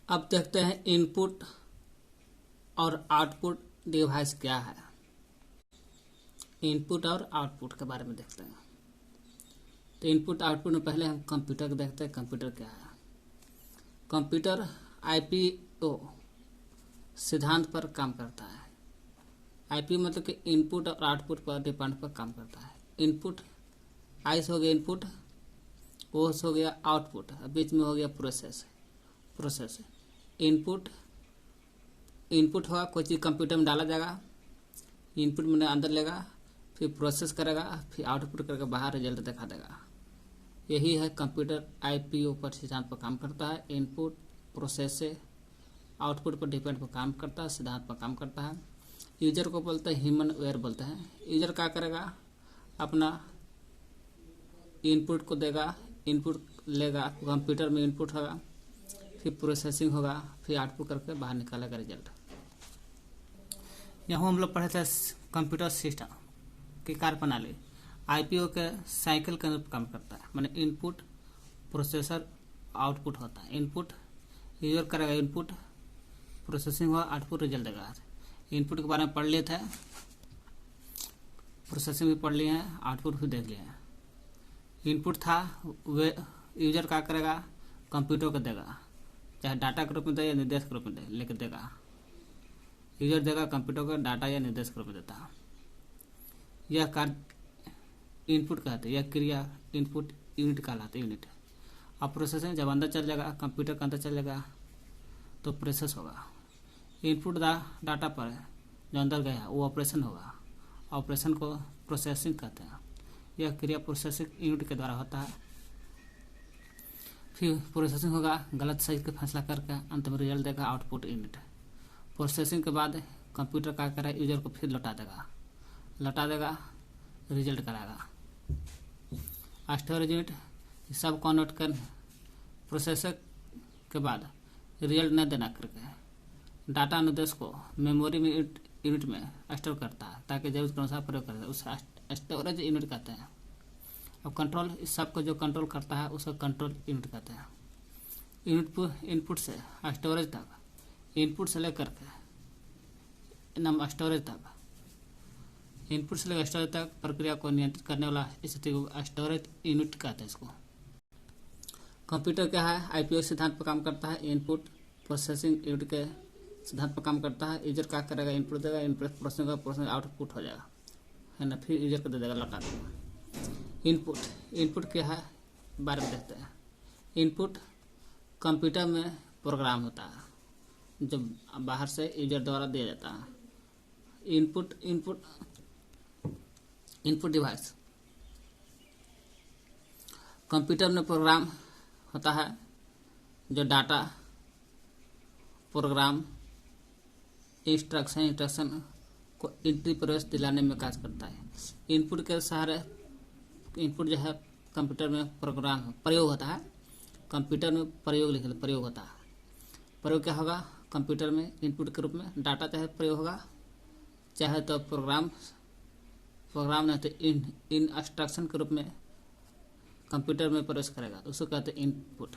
अब देखते हैं इनपुट और आउटपुट डिवाइस क्या है। इनपुट और आउटपुट के बारे में देखते हैं। तो इनपुट आउटपुट में पहले हम कंप्यूटर को देखते हैं। कंप्यूटर क्या है? कंप्यूटर आईपीओ सिद्धांत पर काम करता है। आईपीओ मतलब कि इनपुट और आउटपुट पर डिपेंड पर काम करता है। इनपुट आइस हो गया इनपुट, ओस हो गया आउटपुट, बीच में हो गया प्रोसेस। इनपुट होगा, कोई चीज़ कंप्यूटर में डाला जाएगा, इनपुट में अंदर लेगा, फिर प्रोसेस करेगा, फिर आउटपुट करके बाहर रिजल्ट दिखा देगा। यही है कंप्यूटर आईपीओ पर सिद्धांत पर काम करता है। इनपुट प्रोसेस से आउटपुट पर डिपेंड पर काम करता है, सिद्धांत पर काम करता है। यूजर को बोलते हैं ह्यूमन वेयर बोलते हैं। यूजर क्या करेगा? अपना इनपुट को देगा, इनपुट लेगा, कंप्यूटर में इनपुट होगा, फिर प्रोसेसिंग होगा, फिर आउटपुट करके बाहर निकालेगा रिजल्ट। यहाँ हम लोग पढ़े थे कंप्यूटर सिस्टम की कार्य प्रणाली आईपीओ के साइकिल के अंदर काम करता है। माने इनपुट प्रोसेसर आउटपुट होता है। इनपुट यूजर करेगा, इनपुट प्रोसेसिंग हुआ, आउटपुट रिजल्ट देगा। इनपुट के बारे में पढ़ लिए थे, प्रोसेसिंग भी पढ़ लिए हैं, आउटपुट भी देख लिए हैं। इनपुट था वे यूजर क्या करेगा? कंप्यूटर को देगा, चाहे डाटा के रूप में दे या निर्देश के रूप में दे, लेकर देगा। यूजर देगा कंप्यूटर को डाटा या निर्देश के रूप में देता है। यह कार्य इनपुट कहते हैं। यह क्रिया इनपुट यूनिट कहलाते यूनिट। अब प्रोसेसिंग जब अंदर चल जाएगा, कंप्यूटर के अंदर चल जाएगा तो प्रोसेस होगा। इनपुट डाटा पर जो अंदर गया वो ऑपरेशन होगा। ऑपरेशन को प्रोसेसिंग कहते हैं। यह क्रिया प्रोसेसिंग यूनिट के द्वारा होता है। फिर प्रोसेसिंग होगा, गलत सही का फैसला करके अंत में रिजल्ट देगा आउटपुट यूनिट। प्रोसेसिंग के बाद कंप्यूटर क्या करेगा? यूजर को फिर लौटा देगा, रिजल्ट कराएगा। स्टोरेज यूनिट सब कन्वर्ट कर प्रोसेसर के बाद रिजल्ट न देना करके डाटा अनुदेश को मेमोरी में यूनिट में स्टोर करता है ताकि जरूरत के अनुसार प्रयोग करता है। उसे स्टोरेज यूनिट कहते हैं। अब कंट्रोल, इस सब को जो कंट्रोल करता है उसको कंट्रोल यूनिट कहते हैं। इनपुट से स्टोरेज तक, इनपुट से लेकर के स्टोरेज तक, इनपुट से लेकर स्टोरेज तक प्रक्रिया को नियंत्रित करने वाला स्थिति को स्टोरेज यूनिट कहते हैं। इसको कंप्यूटर क्या है? आईपीओ सिद्धांत पर काम करता है। इनपुट प्रोसेसिंग यूनिट के सिद्धांत पर काम करता है। यूजर क्या करेगा? इनपुट देगा, इनपुट प्रोसेसिंग आउटपुट हो जाएगा, है ना, फिर यूजर को दे देगा, लौटा देगा। इनपुट क्या है बारे में देखते हैं। इनपुट कंप्यूटर में प्रोग्राम होता है जो बाहर से यूजर द्वारा दिया जाता है। इनपुट डिवाइस कंप्यूटर में प्रोग्राम होता है जो डाटा, प्रोग्राम, इंस्ट्रक्शन को एंट्री प्रवेश दिलाने में कार्य करता है। इनपुट के सहारे इनपुट जो है कंप्यूटर में प्रोग्राम प्रयोग होता है। कंप्यूटर में प्रयोग होता है। प्रयोग क्या होगा? कंप्यूटर में इनपुट के रूप में डाटा चाहे प्रयोग होगा, चाहे तो प्रोग्राम नहीं तो इंस्ट्रक्शन के रूप में कंप्यूटर में प्रवेश करेगा, उसको कहते हैं इनपुट।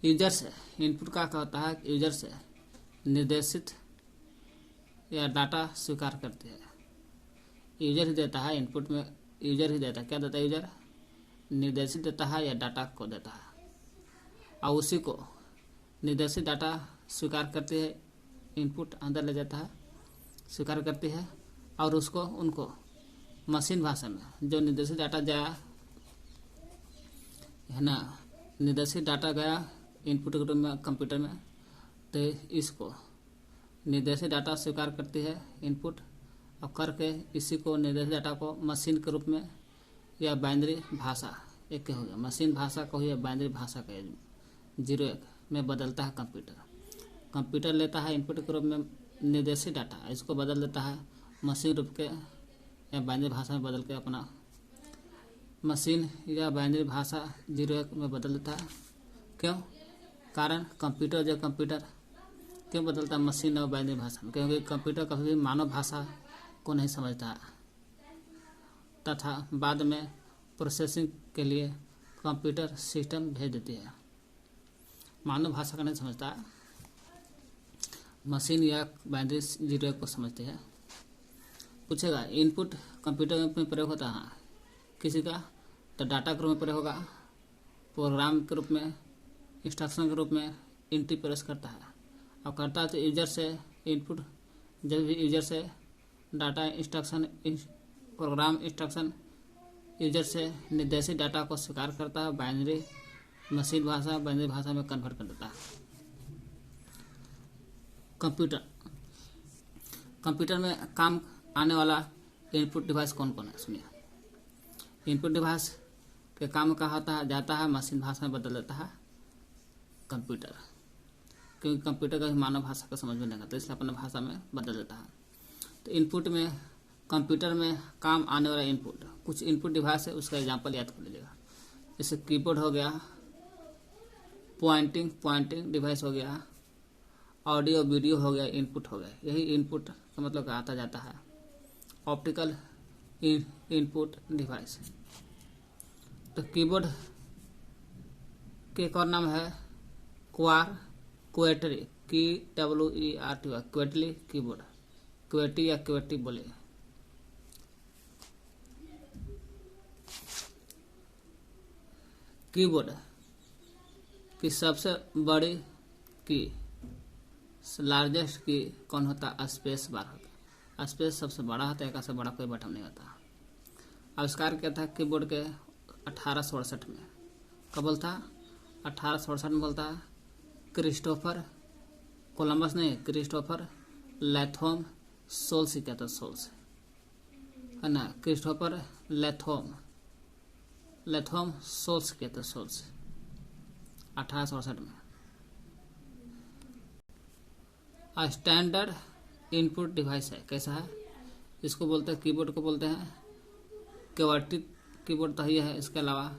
यूजर से इनपुट का होता है, यूजर से निर्देशित या डाटा स्वीकार करते हैं। यूजर ही देता है इनपुट में, यूजर ही देता है। क्या देता है? यूजर निर्देशित देता है या डाटा को देता है, और उसी को निर्देशित डाटा स्वीकार करती है, इनपुट अंदर ले जाता है, स्वीकार करती है, और उनको मशीन भाषा में जो निर्देशित डाटा जाया है ना, निर्देशित डाटा गया इनपुट के रूप में कंप्यूटर में, तो इसको निर्देशित डाटा स्वीकार करती है इनपुट, और करके इसी को निर्देशित डाटा को मशीन के रूप में या बाइनरी भाषा, एक हो गया मशीन भाषा को या बाइनरी भाषा का 0-1 में बदलता है कंप्यूटर लेता है इनपुट के रूप में निर्देशित डाटा, इसको बदल देता है मशीन रूप के या बाइनरी भाषा में बदल के अपना मशीन या बाइनरी भाषा 0-1 में बदल देता है। क्यों? कारण कंप्यूटर क्यों बदलता है मशीन और बाइनरी भाषा में? क्योंकि कंप्यूटर कभी भी मानव भाषा को नहीं समझता है, तथा बाद में प्रोसेसिंग के लिए कंप्यूटर सिस्टम भेज देती है। मानव भाषा का नहीं समझता, मशीन या बाइनरी जीरो को समझते हैं। पूछेगा इनपुट कंप्यूटर में प्रयोग होता है किसी का, तो डाटा के रूप में प्रयोग होगा, प्रोग्राम के रूप में, इंस्ट्रक्शन के रूप में एंट्री प्रेस करता है। अब करता है तो यूजर से इनपुट, जब भी यूजर से data instruction programme instruction user से निर्देशित डाटा को स्वीकार करता है, बाइनरी मशीन भाषा बाइनरी भाषा में कन्वर्ट कर देता है। कंप्यूटर में काम आने वाला इनपुट डिवाइस कौन कौन है? इसमें इनपुट डिवाइस के काम का होता है, जाता है मशीन भाषा में बदल देता है कंप्यूटर, क्योंकि कंप्यूटर का मानव भाषा का समझ में नहीं आता, इसलिए अपने भाषा में बदल देता है। तो इनपुट में कंप्यूटर में काम आने वाला इनपुट, कुछ इनपुट डिवाइस है, उसका एग्जांपल याद कर लीजिएगा। जैसे कीबोर्ड हो गया, पॉइंटिंग डिवाइस हो गया, ऑडियो वीडियो हो गया, इनपुट हो गया। यही इनपुट का मतलब आता जाता है ऑप्टिकल इनपुट डिवाइस। तो कीबोर्ड के एक और नाम है क्वेटरी, KWERTY, क्वेटली कीबोर्ड, क्वेटी या क्वेटी बोले। कीबोर्ड की सबसे बड़ी की, लार्जेस्ट की कौन होता है? स्पेस बार होता है। स्पेस सबसे बड़ा होता है, एक से बड़ा कोई बटन नहीं होता। आविष्कार किया था कीबोर्ड के 1867 में। कब बोलता? 1867 में बोलता क्रिस्टोफर कोलंबस नहीं, क्रिस्टोफर लैथोम सोल्स क्या था, सोल्स है ना, क्रिस्टोफर लैथोम सोल्स क्या था, सोल्स 1867 में। स्टैंडर्ड इनपुट डिवाइस है, कैसा है? इसको बोलते हैं, कीबोर्ड को बोलते हैं क्वेटी कीबोर्ड, तो ये है। इसके अलावा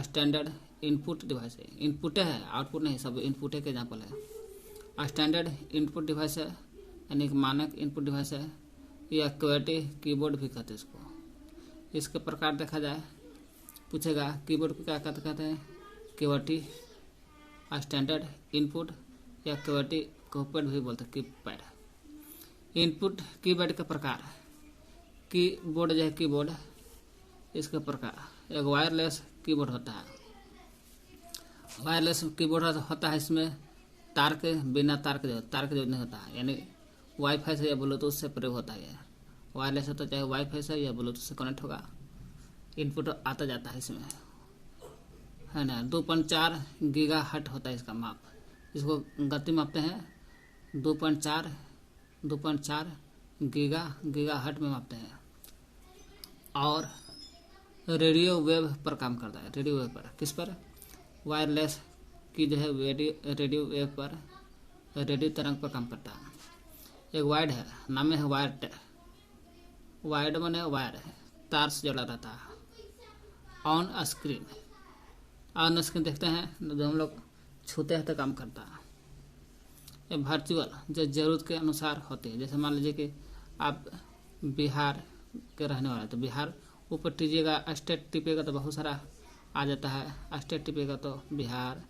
स्टैंडर्ड इनपुट डिवाइस है, इनपुट है, आउटपुट नहीं, सब इनपुट के एग्जाम्पल है। स्टैंडर्ड इनपुट डिवाइस है यानी कि मानक इनपुट डिवाइस है, या क्वेटी कीबोर्ड भी कहते हैं इसको। इसके प्रकार देखा जाए, पूछेगा कीबोर्ड को क्या कहते हैं? क्वेटी, स्टैंडर्ड इनपुट, या क्वेटी कीपैड भी बोलते हैं, कीपैड। इनपुट कीपैड के प्रकार, कीबोर्ड जो है कीबोर्ड, इसके प्रकार एक वायरलेस कीबोर्ड होता है। वायरलेस कीबोर्ड होता है, इसमें तार के बिना तार के जो नहीं होता है, यानी वाईफाई से या ब्लूटूथ से प्रयोग होता है। वायरलेस होता है, चाहे वाईफाई से या ब्लूटूथ से कनेक्ट होगा, इनपुट आता जाता है इसमें, है ना। 2.4 गीगाहर्ट्ज होता है इसका माप, इसको गति मापते हैं 2.4 गीगाहर्ट्ज में मापते हैं। और रेडियो वेव पर काम करता है, रेडियो वेव पर, किस पर? वायरलेस की जो है रेडियो वेव पर, रेडियो तरंग पर काम करता है। एक वायर्ड है, नाम है वायर्ड, वायर्ड माने वायर है, तार से जुड़ा रहता है। ऑन स्क्रीन देखते हैं, जो हम लोग छूते हैं तो काम करता है। ये वर्चुअल जो जरूरत के अनुसार होते हैं, जैसे मान लीजिए कि आप बिहार के रहने वाले, तो बिहार ऊपर टीजिएगा, स्टेट टिपेगा तो बहुत सारा आ जाता है, स्टेट टिपेगा तो बिहार,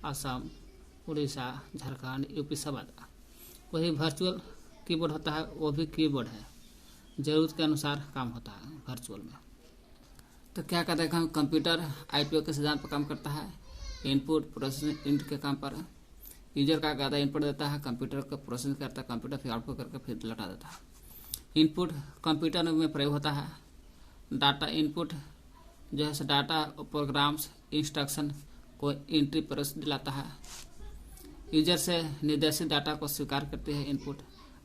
असम, उड़ीसा, झारखंड, यूपी सब आता है। वही वर्चुअल कीबोर्ड होता है, वो भी कीबोर्ड है, जरूरत के अनुसार काम होता है वर्चुअल में। तो क्या कहते हैं, कंप्यूटर आईपीओ के सिद्धांत पर काम करता है, इनपुट प्रोसेसिंग इनपुट के काम पर। यूजर का कहता है इनपुट देता है, कंप्यूटर का प्रोसेसिंग करता है, कंप्यूटर फिर आउटपुट करके फिर लौटा देता है। इनपुट कंप्यूटर में प्रयोग होता है। डाटा इनपुट जो है डाटा प्रोग्राम्स इंस्ट्रक्शन को एंट्री प्रेस दिलाता है। यूजर से निर्देशित डाटा को स्वीकार करती है इनपुट,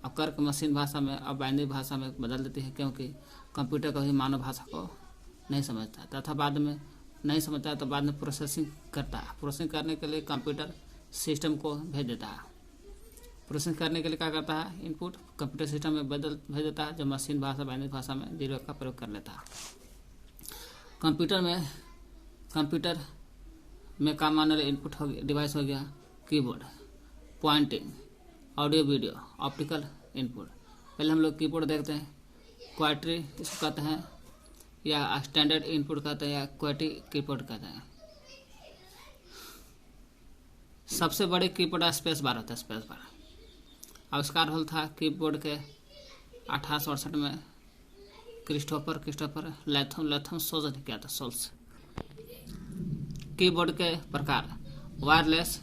और कर्क मशीन भाषा में और बाइनरी भाषा में बदल देती है, क्योंकि कंप्यूटर कभी मानव भाषा को नहीं समझता तथा बाद में नहीं समझता है, तो बाद में प्रोसेसिंग करता है। प्रोसेसिंग करने के लिए कंप्यूटर सिस्टम को भेज देता है। प्रोसेसिंग करने के लिए क्या करता है, इनपुट कंप्यूटर सिस्टम में भेज देता है, जो मशीन भाषा बाइनरी भाषा में जीरो का प्रयोग कर लेता है। कंप्यूटर में काम आने वाले इनपुट डिवाइस हो गया keyboard, pointing, audio video, optical input. पहले हम लोग कीबोर्ड देखते हैं, क्वाटरी इसको कहते हैं, या स्टैंडर्ड इनपुट कहते हैं, या क्वेटी कीबोर्ड कहते हैं। सबसे बड़े कीबोर्ड स्पेस बार होता है। स्पेस बार आविष्कार हुआ था कीबोर्ड के 1868 में क्रिस्टोफर लैथम सोल्स ने किया था। सोल्स। कीबोर्ड के प्रकार wireless,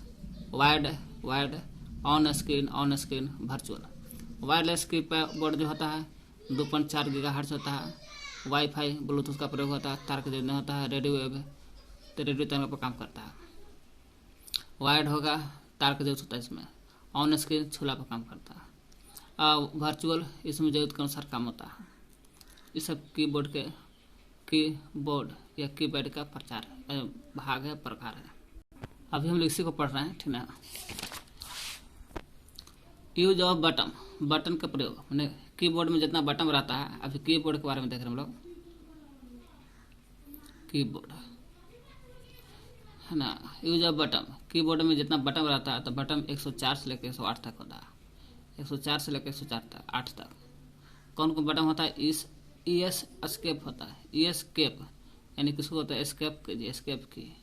wired, on screen, virtual. Wireless keyboard जो होता है 2.4 गीगाहर्ट्ज होता है। वाईफाई ब्लूटूथ का प्रयोग होता है, तार के जरिए होता है। रेडियो वेव तो रेडियो तरंग पर काम करता है। वायर्ड होगा, तार के जरूरत होता है इसमें। ऑन स्क्रीन छूला पर काम करता है। वर्चुअल इसमें जरूरत के अनुसार काम होता है। इस सब कीबोर्ड या कीपैड का भाग है, प्रकार है। अभी हम इसी को पढ़ रहे हैं, ठीक ना। यूज ऑफ बटन का प्रयोग, मैंने कीबोर्ड में जितना बटन रहता है। अभी कीबोर्ड के बारे में देख रहे हैं हम लोग। कीबोर्ड है ना। यूज ऑफ बटन, कीबोर्ड में जितना बटन रहता है तो बटन 104 से लेकर 108 तक होता है। 104 से लेकर 108 तक कौन कौन बटन होता है? ES एस्केप होता है। ES केप यानी किसको होता है? एस्केप की।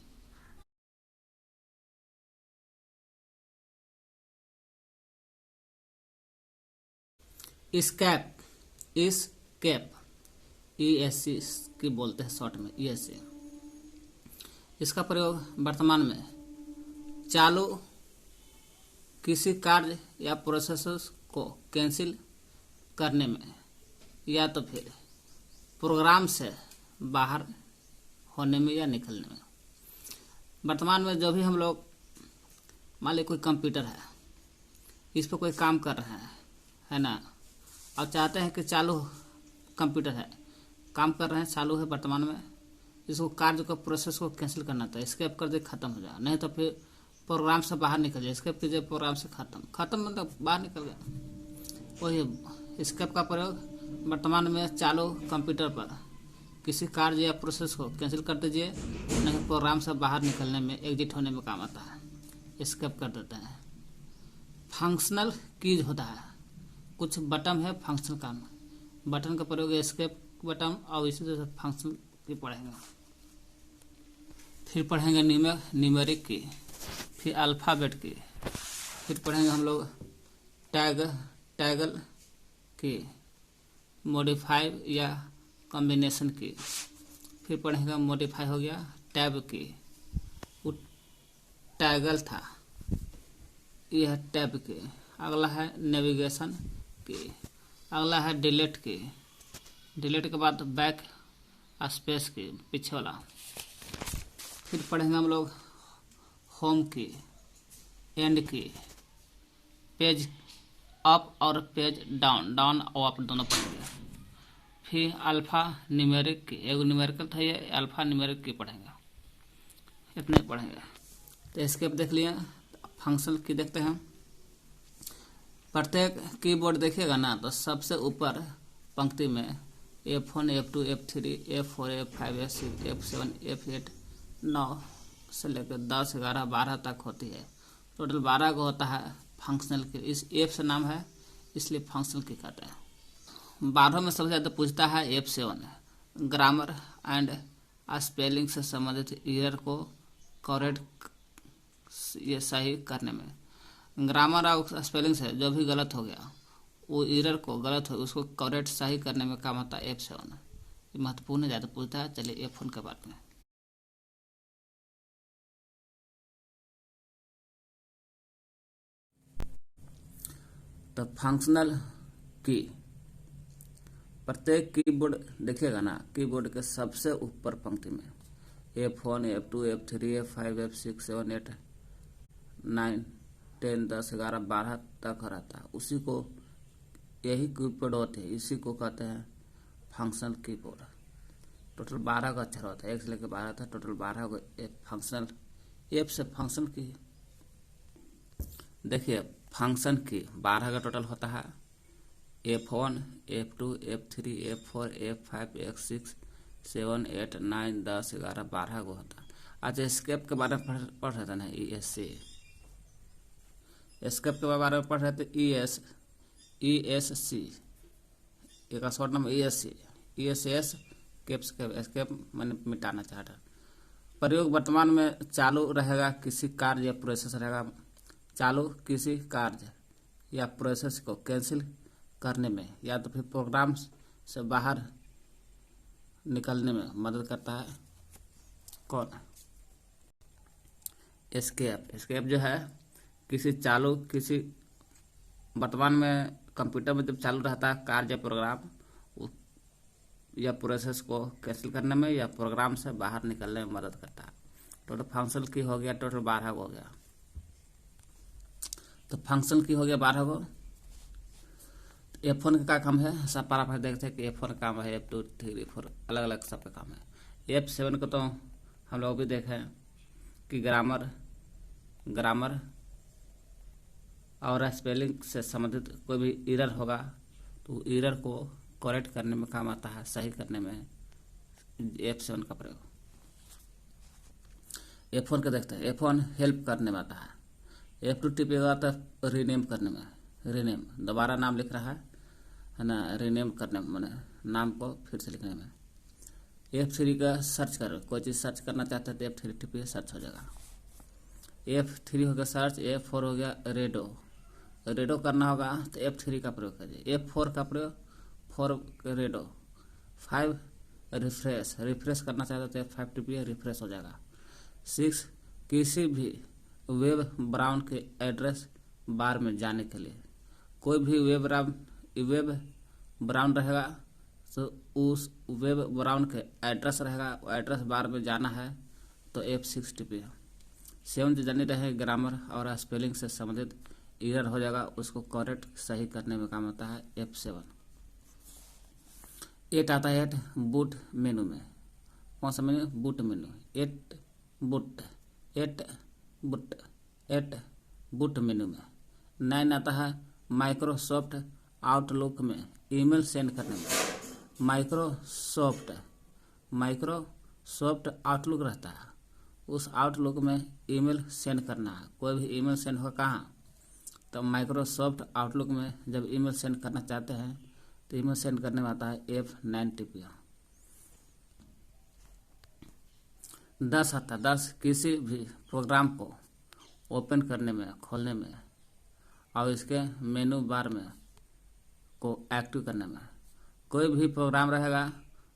स्केप ESC की बोलते हैं शॉर्ट में, ESC। इसका प्रयोग वर्तमान में चालू किसी कार्य या प्रोसेस को कैंसिल करने में या तो फिर प्रोग्राम से बाहर होने में या निकलने में। वर्तमान में जो भी हम लोग मान लीजिए कोई कंप्यूटर है, इस पर कोई काम कर रहे हैं, है ना, और चाहते हैं कि चालू कंप्यूटर है, काम कर रहे हैं, चालू है वर्तमान में, इसको कार्य को प्रोसेस को कैंसिल करना था, स्केप कर दे, खत्म हो जाए, नहीं तो फिर प्रोग्राम से बाहर निकल जाए। स्केप कीजिए, प्रोग्राम से खत्म मतलब बाहर निकल गया। वही स्केप का प्रयोग वर्तमान में चालू कंप्यूटर पर किसी कार्य या प्रोसेस को कैंसिल कर दीजिए, नहीं प्रोग्राम से बाहर निकलने में, एग्जिट होने में काम आता है। स्केप कर देते हैं। फंक्शनल कीज होता है, कुछ बटन है फंक्शनल काम। बटन का प्रयोग एस्केप बटन और इसी तरह से फंक्शनल की पढ़ेंगे। फिर पढ़ेंगे न्यूमेरिक की, फिर अल्फ़ाबेट की, फिर पढ़ेंगे हम लोग टैगल की, मॉडिफाई या कॉम्बिनेशन की, फिर पढ़ेंगे मॉडिफाई हो गया, टैब की, वो टैगल था, यह टैब की। अगला है नेविगेशन की, अगला है डिलीट की, डिलीट के बाद बैक स्पेस की, पीछे वाला। फिर पढ़ेंगे हम लोग होम की, एंड की, पेज अप और पेज डाउन और अप दोनों पढ़ेंगे। फिर अल्फा न्यूमेरिक की, एगो न्यूमेरिकल था, ये अल्फा न्यूमेरिक की पढ़ेंगे। इतने पढ़ेंगे। तो स्केप देख लिया। फंक्शनल की देखते हैं। प्रत्येक कीबोर्ड देखिएगा ना तो सबसे ऊपर पंक्ति में F1, F2, F3, F4, F5, F6, F7, F8, 9 से लेकर 10, 11, 12 तक होती है। टोटल 12 को होता है फंक्शनल की। इस F से नाम है इसलिए फंक्शनल की कहते हैं। 12 में सबसे ज़्यादा पूछता है F7, ग्रामर एंड स्पेलिंग से संबंधित एरर को करेक्ट ये सही करने में। ग्रामर और स्पेलिंग से जो भी गलत हो गया, वो एरर को गलत हो उसको करेक्ट सही करने में काम आता है F7। ये महत्वपूर्ण है, ज़्यादा पूछता है। चलिए F1 के बारे में। तो फंक्शनल की, प्रत्येक कीबोर्ड देखिएगा ना, कीबोर्ड के सबसे ऊपर पंक्ति में F1, F2, F3, F5, F6, 7, 8, 9, 10, 10, 11, 12 तक रहता है। उसी को यही कीबोर्ड होते हैं, इसी को कहते हैं फंक्शनल कीबोर्ड। टोटल 12 का अक्षर होता है, 1 से लेकर 12 तक, टोटल 12 को फंक्शनल। F से फंक्शन की देखिए, फंक्शन की 12 का टोटल होता है। F1, F2, F3, F4, F5, F6, 7, 8, 9, 10, 11, 12 को होता है। अच्छा, स्केप के बारे में पढ़ रहे थे ना, ESC। स्केप के बारे में पढ़ रहे थे ESC, एक शॉर्ट नाम ESC। ESS स्केप मैंने मिटाना चाहता। प्रयोग वर्तमान में चालू रहेगा, किसी कार्य या प्रोसेस रहेगा चालू किसी कार्य या प्रोसेस को कैंसिल करने में या तो फिर प्रोग्राम से बाहर निकलने में मदद करता है। कौन? एस्केप। एस्केप जो है किसी वर्तमान में कंप्यूटर में जब चालू रहता है कार्य या प्रोग्राम या प्रोसेस को कैंसिल करने में या प्रोग्राम से बाहर निकलने में मदद करता है। टोटल फंक्शन की हो गया, टोटल 12 हो गया। तो फंक्शन की हो गया 12 को। F1 का क्या काम है? सब पारा पर देखते हैं कि F1 का काम है, F2, 3, 4 अलग अलग सबका काम है। F7 को तो हम लोग भी देखें कि ग्रामर और स्पेलिंग से संबंधित कोई भी एरर होगा तो एरर को करेक्ट करने में काम आता है, सही करने में F7 का प्रयोग। F1 का देखते हैं, F1 हेल्प करने में आता है। F2 टिपेगा तो रीनेम करने में, रीनेम दोबारा नाम लिख रहा है ना, रीनेम करने में मैंने नाम को फिर से लिखने में। F3 का सर्च कर, कोई चीज़ सर्च करना चाहते हैं तो F3 टिपिए, सर्च हो जाएगा। F3 हो गया सर्च। F4 हो गया रेडो करना होगा तो F3 का प्रयोग करिए। F4 का प्रयोग 4 रेडो। 5 रिफ्रेश करना चाहते तो F5 टिपिए, रिफ्रेश हो जाएगा। 6 किसी भी वेब ब्राउज़र के एड्रेस बार में जाने के लिए, कोई भी वेब ब्राउज़र रहेगा तो उस वेब ब्राउज़र के एड्रेस रहेगा, वो एड्रेस बार में जाना है तो F6 टिपिए। 7 जानी रहे ग्रामर और स्पेलिंग से संबंधित एरर हो जाएगा, उसको करेक्ट सही करने में काम आता है F7। 8 आता है 8 बूट मेनू में। कौन सा मेनू? बूट मेनू। 8 बूट मेनू में। 9 आता है माइक्रोसॉफ्ट आउटलुक में ईमेल सेंड करने में। माइक्रोसॉफ्ट आउटलुक रहता है, उस आउटलुक में ईमेल सेंड करना है। कोई भी ईमेल सेंड हो कहाँ? तो माइक्रोसॉफ्ट आउटलुक में जब ईमेल सेंड करना चाहते हैं तो ईमेल सेंड करने में आता है F9 टिपिए। 10 आता है 10 किसी भी प्रोग्राम को ओपन करने में, खोलने में और इसके मेनू बार में को एक्टिव करने में। कोई भी प्रोग्राम रहेगा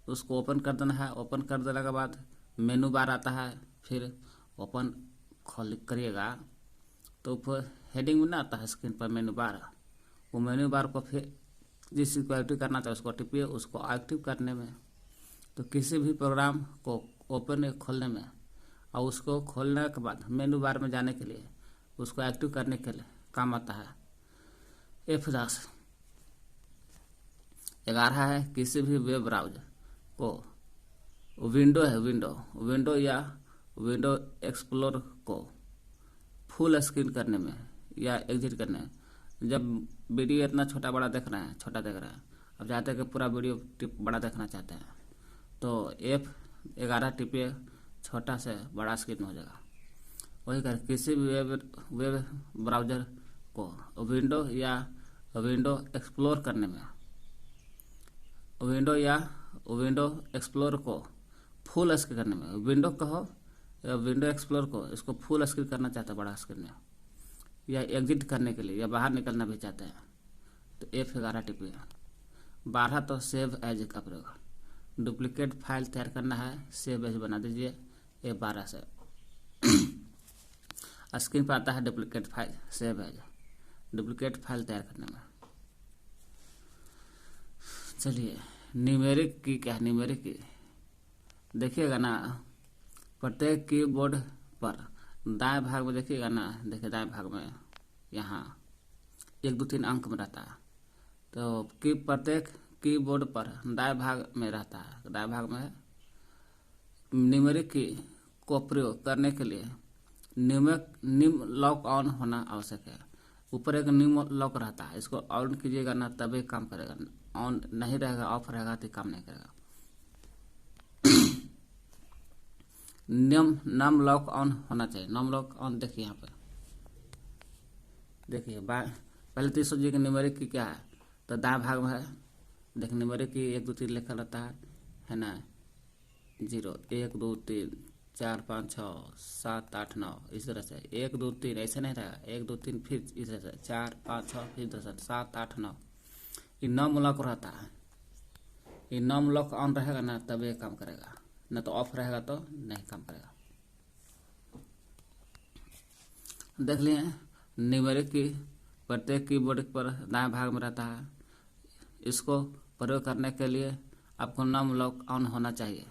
उसको ओपन कर देना है। ओपन कर देने के बाद मेनू बार आता है, फिर ओपन खोल करिएगा तो ऊपर हेडिंग में ना आता है स्क्रीन पर मेनू बार, वो मेनू बार को फिर जिस चीज़ को एक्टिव करना चाहिए उसको टिपिए। उसको एक्टिव करने में तो किसी भी प्रोग्राम को ओपन या खोलने में और उसको खोलने के बाद मेनू बार में जाने के लिए उसको एक्टिव करने के लिए काम आता है F10। 11 है किसी भी वेब ब्राउज़र को विंडो या विंडो एक्सप्लोर को फुल स्क्रीन करने में या एग्जिट करने में। जब वीडियो इतना छोटा बड़ा देख रहे हैं, अब चाहते हैं कि पूरा वीडियो बड़ा देखना चाहते हैं तो F11 टिपिए, छोटा से बड़ा स्क्रीन हो जाएगा। वही कर किसी भी वेब ब्राउज़र को विंडो या विंडो एक्सप्लोर करने में, विंडो एक्सप्लोर को फुल स्क्रीन करने में, विंडो कहो या विंडो एक्सप्लोर को इसको फुल स्क्रीन करना चाहते हैं बड़ा स्क्रीन में, या एग्जिट करने के लिए या बाहर निकलना भी चाहते हैं तो F11 टिपिए। 12 तो सेव एज का प्रयोग, डुप्लीकेट फाइल तैयार करना है, सेव एज बना दीजिए F12 से। स्क्रीन पर आता है duplicate file, save as, duplicate file तैयार करने में। चलिए न्यूमेरिक की क्या है? न्यूमेरिक की देखिएगा ना, प्रत्येक कीबोर्ड पर दाएं भाग में देखिएगा ना, देखिए दाएं भाग में यहाँ 1 2 3 अंक में रहता है। तो प्रत्येक कीबोर्ड पर दाएं भाग में रहता है, दाएं भाग में न्यूमेरिक की को प्रयोग करने के लिए निम लॉक ऑन होना आवश्यक है। ऊपर एक निम लॉक रहता है, इसको ऑन कीजिएगा ना तभी काम करेगा, ऑन नहीं रहेगा, ऑफ रहेगा तो काम नहीं करेगा। नम लॉक ऑन होना चाहिए। नम लॉक ऑन देखिए यहाँ पे, देखिए पहले तो सोचिए कि न्यूमेरिक की क्या है, तो दाएं भाग में है, देखिए न्यूमेरिक की 1 2 3 लिखा रहता है ना, 0 1 2 3 4 5 6 7 8 9 इस तरह से 1 2 3 ऐसे नहीं रहेगा, 1 2 3 फिर इस तरह से 4 5 6 फिर इस तरह से 7 8 9, ये 9 मूलक रहता है। ये 9 मूलक ऑन रहेगा ना तब ये काम करेगा, ना तो ऑफ रहेगा तो नहीं काम करेगा। देख लिए न्यूमेरिक की प्रत्येक कीबोर्ड पर दाएं भाग में रहता है। इसको प्रयोग करने के लिए आपको 9 मूलक ऑन होना चाहिए,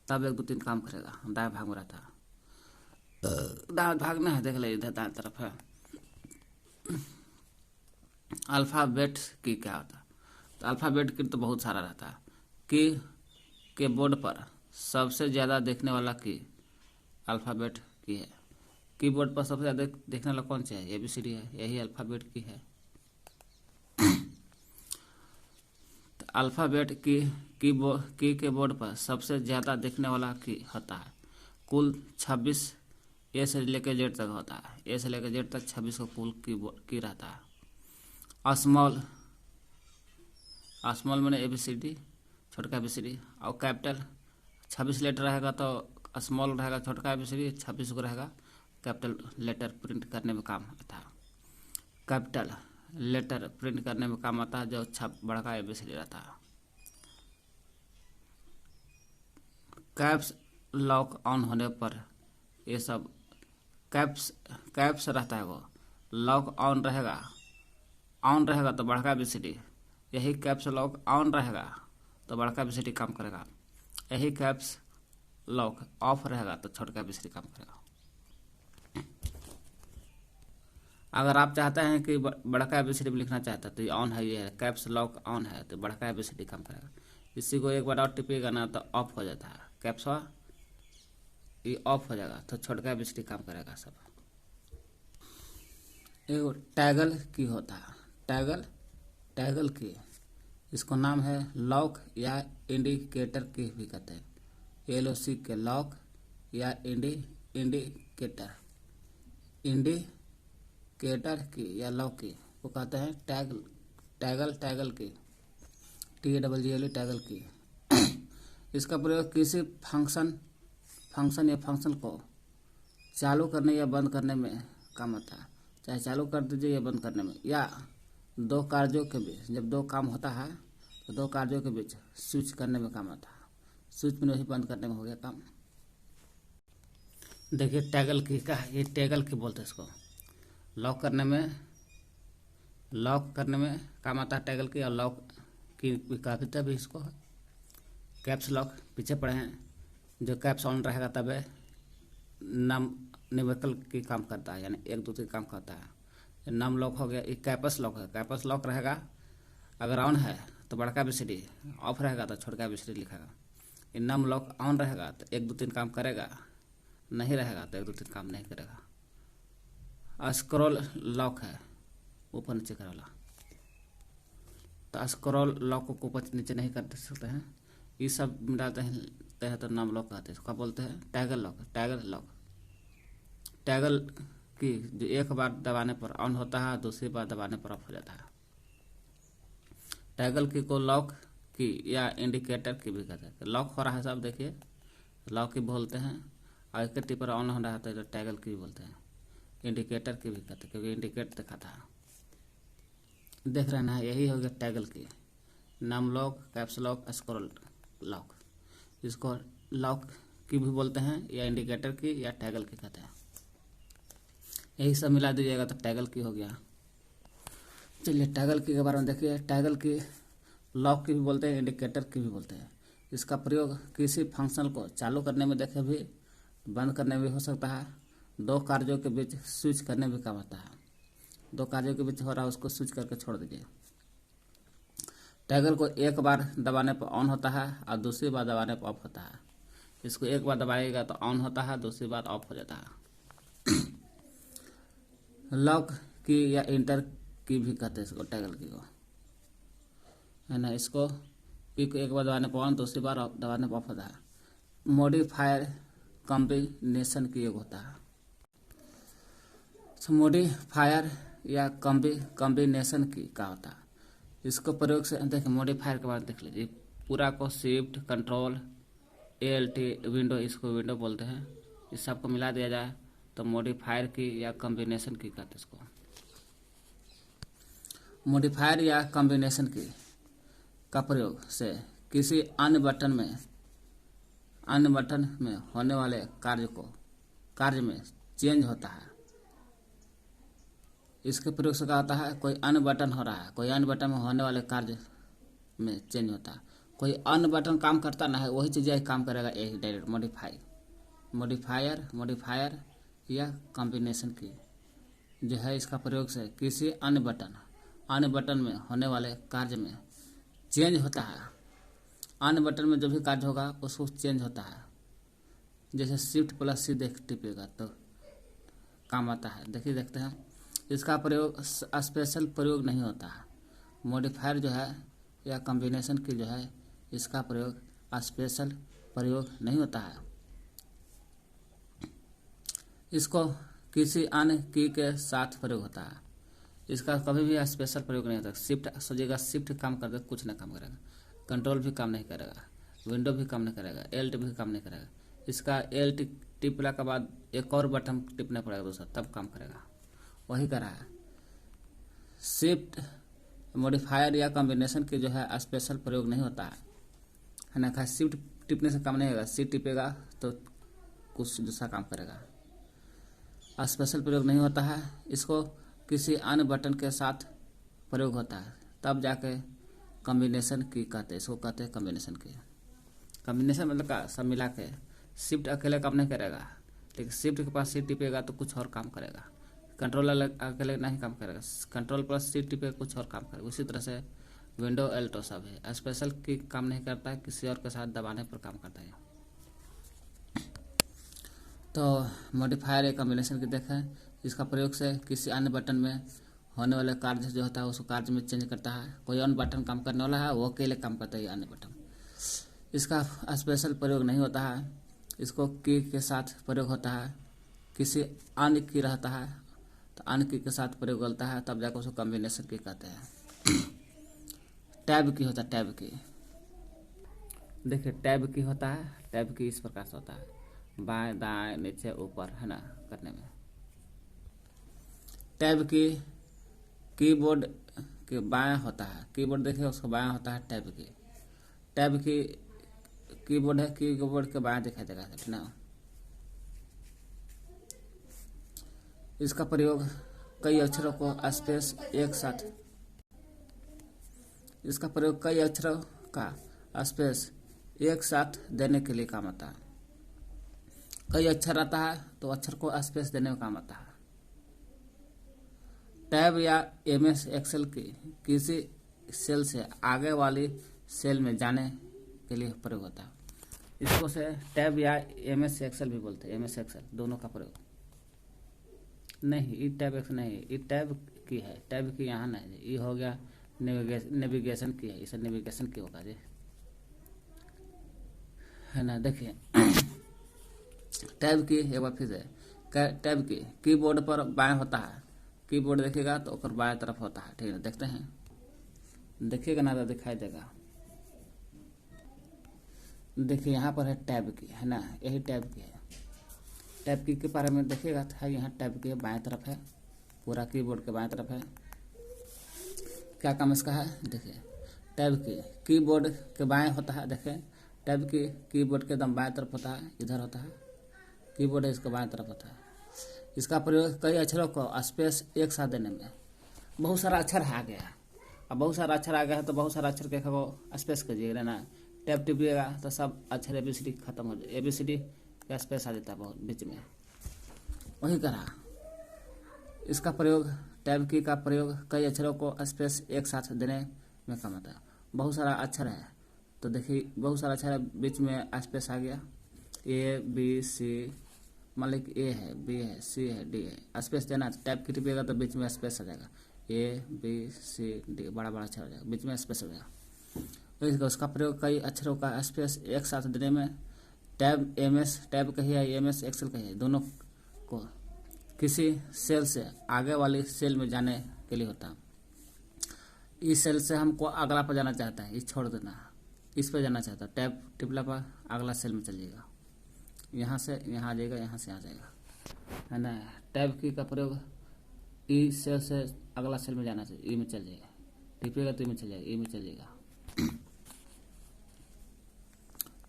तब 1 2 3 काम करेगा। दाएं भाग में रहता है, दाएं भाग में है, देख लीजिए इधर दाएं तरफ है। अल्फ़ाबेट की क्या होता है? तो अल्फ़ाबेट की तो बहुत सारा रहता है। की के बोर्ड पर सबसे ज़्यादा देखने वाला की अल्फ़ाबेट की है। कीबोर्ड पर सबसे ज़्यादा देखने वाला कौन सा है? ABCD है, यही अल्फ़ाबेट की है। तो अल्फ़ाबेट की के बोर्ड पर सबसे ज़्यादा देखने वाला की होता है। कुल 26 ए से लेकर जेड तक होता है। ए से लेकर जेड तक 26 को कुल की रहता है। स्मॉल मैंने ABCD, छोटका ABCD, और कैपिटल 26 लेटर रहेगा तो स्मॉल रहेगा छोटका ABCD, 26 को रहेगा कैपिटल लेटर प्रिंट करने में काम आता है। कैपिटल लेटर प्रिंट करने में काम आता है जो बड़का ABCD रहता है। कैप्स लॉक ऑन होने पर ये सब कैप्स रहता है, वो लॉक ऑन रहेगा तो बड़का ABCD, यही कैप्स लॉक ऑन रहेगा तो बड़का ABCD काम करेगा। यही कैप्स लॉक ऑफ रहेगा तो छोटका ABCD काम करेगा। अगर आप चाहते हैं कि बड़का ABCD भी लिखना चाहता है तो ये ऑन है, ये कैप्स लॉक ऑन है तो बड़का ABCD काम करेगा। इसी को एक बार और टिपिएगा ना तो ऑफ हो जाता है, कैप्स ये ऑफ हो जाएगा तो छोटका ABCD काम करेगा सब। एक टैगल की होता है, टैगल की, इसको नाम है लॉक या इंडिकेटर की भी कहते हैं। LOC के लॉक या इंडिकेटर की या लॉक की वो कहते हैं टैगल की, TAGGLE टैगल की। इसका प्रयोग किसी फंक्शन या फंक्शन को चालू करने या बंद करने में काम आता है। चाहे चालू कर दीजिए या बंद करने में, या दो कार्यों के बीच, जब दो काम होता है तो दो कार्यों के बीच स्विच करने में काम आता है। स्विच में ही बंद करने में हो गया काम। देखिए टैगल की का, ये टैगल की बोलते हैं इसको। लॉक करने में काम आता है टैगल की, और लॉक की काफी भी इसको कैप्स लॉक पीछे पड़े हैं। जो कैप्स ऑन रहेगा तब नम न्यूमेरिकल की काम करता है, यानी 1 2 3 काम करता है। नम लॉक हो गया, ये कैपस लॉक है। कैपस लॉक रहेगा अगर ऑन है तो बड़का ABCD, ऑफ रहेगा तो छोटका ABCD लिखेगा। ये नम लॉक ऑन रहेगा तो 1 2 3 काम करेगा, नहीं रहेगा तो 1 2 3 काम नहीं करेगा। स्क्रॉल लॉक है, ऊपर नीचे करे वाला, तो स्क्रॉल लॉक को ऊपर नीचे नहीं कर सकते हैं। ये सब मिलाते हैं तो नाम लॉक कहते हैं। इसका बोलते हैं टैगल लॉक। टैगल की जो एक बार दबाने पर ऑन होता है, दूसरी बार दबाने पर ऑफ हो जाता है। टैगल की को लॉक की या इंडिकेटर की भी कहते हैं। लॉक हो रहा है सब, देखिए लॉक की बोलते हैं, और एक टिपर ऑन हो रहा है तो टैगल की बोलते हैं। इंडिकेटर की भी कहते हैं क्योंकि इंडिकेट दिखाता है। देख रहे ना, यही हो गया टैगल की। नाम lock, caps lock, scroll lock, इसको लॉक की भी बोलते हैं या इंडिकेटर की या टैगल की कहते हैं। यही सब मिला दीजिएगा तो टैगल की हो गया। चलिए टैगल की के बारे में देखिए। टैगल की लॉक की भी बोलते हैं, इंडिकेटर की भी बोलते हैं। इसका प्रयोग किसी फंक्शन को चालू करने में देखे भी, बंद करने में भी हो सकता है। दो कार्यों के बीच स्विच करने में काम आता है। दो कार्यों के बीच हो रहा है उसको स्विच करके छोड़ दीजिए। टैगल को एक बार दबाने पर ऑन होता है और दूसरी बार दबाने पर ऑफ होता है। इसको एक बार दबाएगा तो ऑन होता है, दूसरी बार ऑफ हो जाता है। लॉक की या इंटर की भी कहते हैं इसको, टैगल की को, है ना। इसको की को एक बार दबाने पर ऑन, दूसरी बार दबाने पर ऑफ होता है। मॉडिफायर कॉम्बिनेशन की योग होता है। मॉडिफायर या कॉम्बिनेशन की का होता है। इसको प्रयोग से देखिए, मॉडिफायर के बाद देख लीजिए। पूरा को शिफ्ट कंट्रोल ALT विंडो, इसको विंडो बोलते हैं। इस सबको मिला दिया जाए तो मॉडिफायर की या कॉम्बिनेशन की कहते हैं इसको। मॉडिफायर या कॉम्बिनेशन की का प्रयोग से किसी अन्य बटन में होने वाले कार्य में चेंज होता है। इसके प्रयोग से क्या होता है, कोई अन्य बटन हो रहा है, कोई अन्य बटन में होने वाले कार्य में चेंज होता है। कोई अन्य बटन काम करता ना है, वही चीज़ यही काम करेगा, यही डायरेक्ट मॉडिफायर या कॉम्बिनेशन की जो है, इसका प्रयोग से किसी अन्य बटन में होने वाले कार्य में चेंज होता है। अन्य बटन में जो भी कार्य होगा उसको चेंज होता है। जैसे शिफ्ट प्लस सी टिपेगा तो काम आता है। देखते हैं, इसका प्रयोग स्पेशल प्रयोग नहीं होता है। मॉडिफायर जो है या कॉम्बिनेशन की जो है, इसका प्रयोग स्पेशल प्रयोग नहीं होता है। इसको किसी अन्य की के साथ प्रयोग होता है। इसका कभी भी स्पेशल प्रयोग नहीं होता। शिफ्ट सोचिएगा, शिफ्ट काम करता है, कुछ नहीं काम करेगा। कंट्रोल भी काम नहीं करेगा, विंडो भी काम नहीं करेगा, एल्ट भी काम नहीं करेगा। इसका एल्ट टिपने के बाद एक और बटन टिपना पड़ेगा दूसरा, तब काम करेगा। वही कर रहा है। शिफ्ट मॉडिफायर या कॉम्बिनेशन की जो है स्पेशल प्रयोग नहीं होता है ना। खास शिफ्ट टिपने से काम नहीं होगा, शिफ्ट टिपेगा तो कुछ दूसरा काम करेगा। स्पेशल प्रयोग नहीं होता है। इसको किसी अन्य बटन के साथ प्रयोग होता है, तब जाके कॉम्बिनेशन की कहते हैं। इसको कहते हैं कॉम्बिनेशन की। कॉम्बिनेशन मतलब का सब मिला के। शिफ्ट अकेले काम नहीं करेगा, लेकिन शिफ्ट के पास सी टिपेगा तो कुछ और काम करेगा। कंट्रोल अकेले नहीं काम करेगा, कंट्रोल प्लस सी टिपेगा कुछ और काम करेगा। उसी तरह से विंडो एल्टो सब है, स्पेशल की काम नहीं करता है, किसी और के साथ दबाने पर काम करता है। तो मॉडिफायर या कॉम्बिनेशन की देखें, इसका प्रयोग से किसी अन्य बटन में होने वाले कार्य जो होता है उसको कार्य में चेंज करता है। कोई अन्य बटन काम करने वाला है, वो अकेले काम करता है अन्य बटन। इसका स्पेशल प्रयोग नहीं होता है। इसको की के साथ प्रयोग होता है। किसी अन्य की रहता है तो अन्य की के साथ प्रयोग होता है, तब जाकर उसको कॉम्बिनेशन की कहते हैं। टैब की होता है, टैब की देखिए, टैब की होता है। टैब की इस प्रकार से होता है, बाएं दाएं नीचे ऊपर है ना करने में। टैब की कीबोर्ड के बाएं होता है। कीबोर्ड देखिए उसको बाएं होता है टैब की। टैब की कीबोर्ड है, कीबोर्ड के बाएं दिखाई देगा ना। इसका प्रयोग कई अक्षरों को स्पेस एक साथ इसका प्रयोग कई अक्षरों का स्पेस एक साथ देने के लिए काम आता है। कई अक्षर आता है तो अक्षर को स्पेस देने में काम आता है। टैब या एमएस एक्सेल की किसी सेल से आगे वाली सेल में जाने के लिए प्रयोग होता है। इसको से टैब या एमएस एक्सेल भी बोलते हैं। एमएस एक्सेल दोनों का प्रयोग नहीं, ई टैब एक्सेल नहीं, ई टैब की है। टैब की यहाँ नहीं, ये हो गया नेविगेशन की है, इसे नेविगेशन की होगा जी है ना। देखिए टैब की एक बार फिर से, टैब की कीबोर्ड पर बाएं होता है। कीबोर्ड देखिएगा तो ऊपर बाएं तरफ होता है, ठीक है। देखते हैं, देखिएगा ना तो दिखाई देगा। देखिए यहाँ पर है टैब की है ना, यही टैब की है। टैब की के बारे में देखिएगा तो यहाँ टैब की बाएं तरफ है, पूरा कीबोर्ड के बाएं तरफ है। क्या काम इसका है, देखिए टैब की कीबोर्ड के बाएं होता है। देखिए टैब की कीबोर्ड के एकदम बाएं तरफ होता है, इधर होता है कीबोर्ड है, इसके बाएं तरफ होता है। इसका प्रयोग कई अक्षरों को स्पेस एक साथ देने में। बहुत सारा अक्षर आ गया है, अब बहुत सारा अक्षर आ गया है तो बहुत सारा अक्षर के को स्पेस कीजिएगा ना। टैब टिपिएगा तो सब अक्षर ABCD खत्म हो जाए, ABCD का स्पेस आ जाता है बहुत बीच में, वही करा। इसका प्रयोग टैब की का प्रयोग कई अक्षरों को स्पेस एक साथ देने में काम आता है। बहुत सारा अक्षर है तो देखिए बहुत सारा अक्षर बीच में स्पेस आ गया, ABC, मान ली A है, B है, C है, D है। स्पेस देना टैब की टिपिएगा तो बीच में स्पेस आ जाएगा, ABCD बड़ा बड़ा अक्षर हो जाएगा, बीच में स्पेस हो जाएगा। उसका प्रयोग कई अक्षरों का स्पेस एक साथ देने में। टैब टैब कही है, MS एक्सेल कही है, दोनों को किसी सेल से आगे वाली सेल में जाने के लिए होता है। इस सेल से हमको अगला पर जाना चाहता है, इस छोड़ देना, इस पर जाना चाहता है, टैब टिपला पर अगला सेल में चलिएगा। यहाँ से यहाँ आ जाएगा, यहाँ से आ जाएगा, है ना। टैब की का प्रयोग ई सेल से अगला सेल में जाना चाहिए, ई में चल जाएगा, टिपिएगा तो ई में चल जाएगा, ई में चल जाएगा।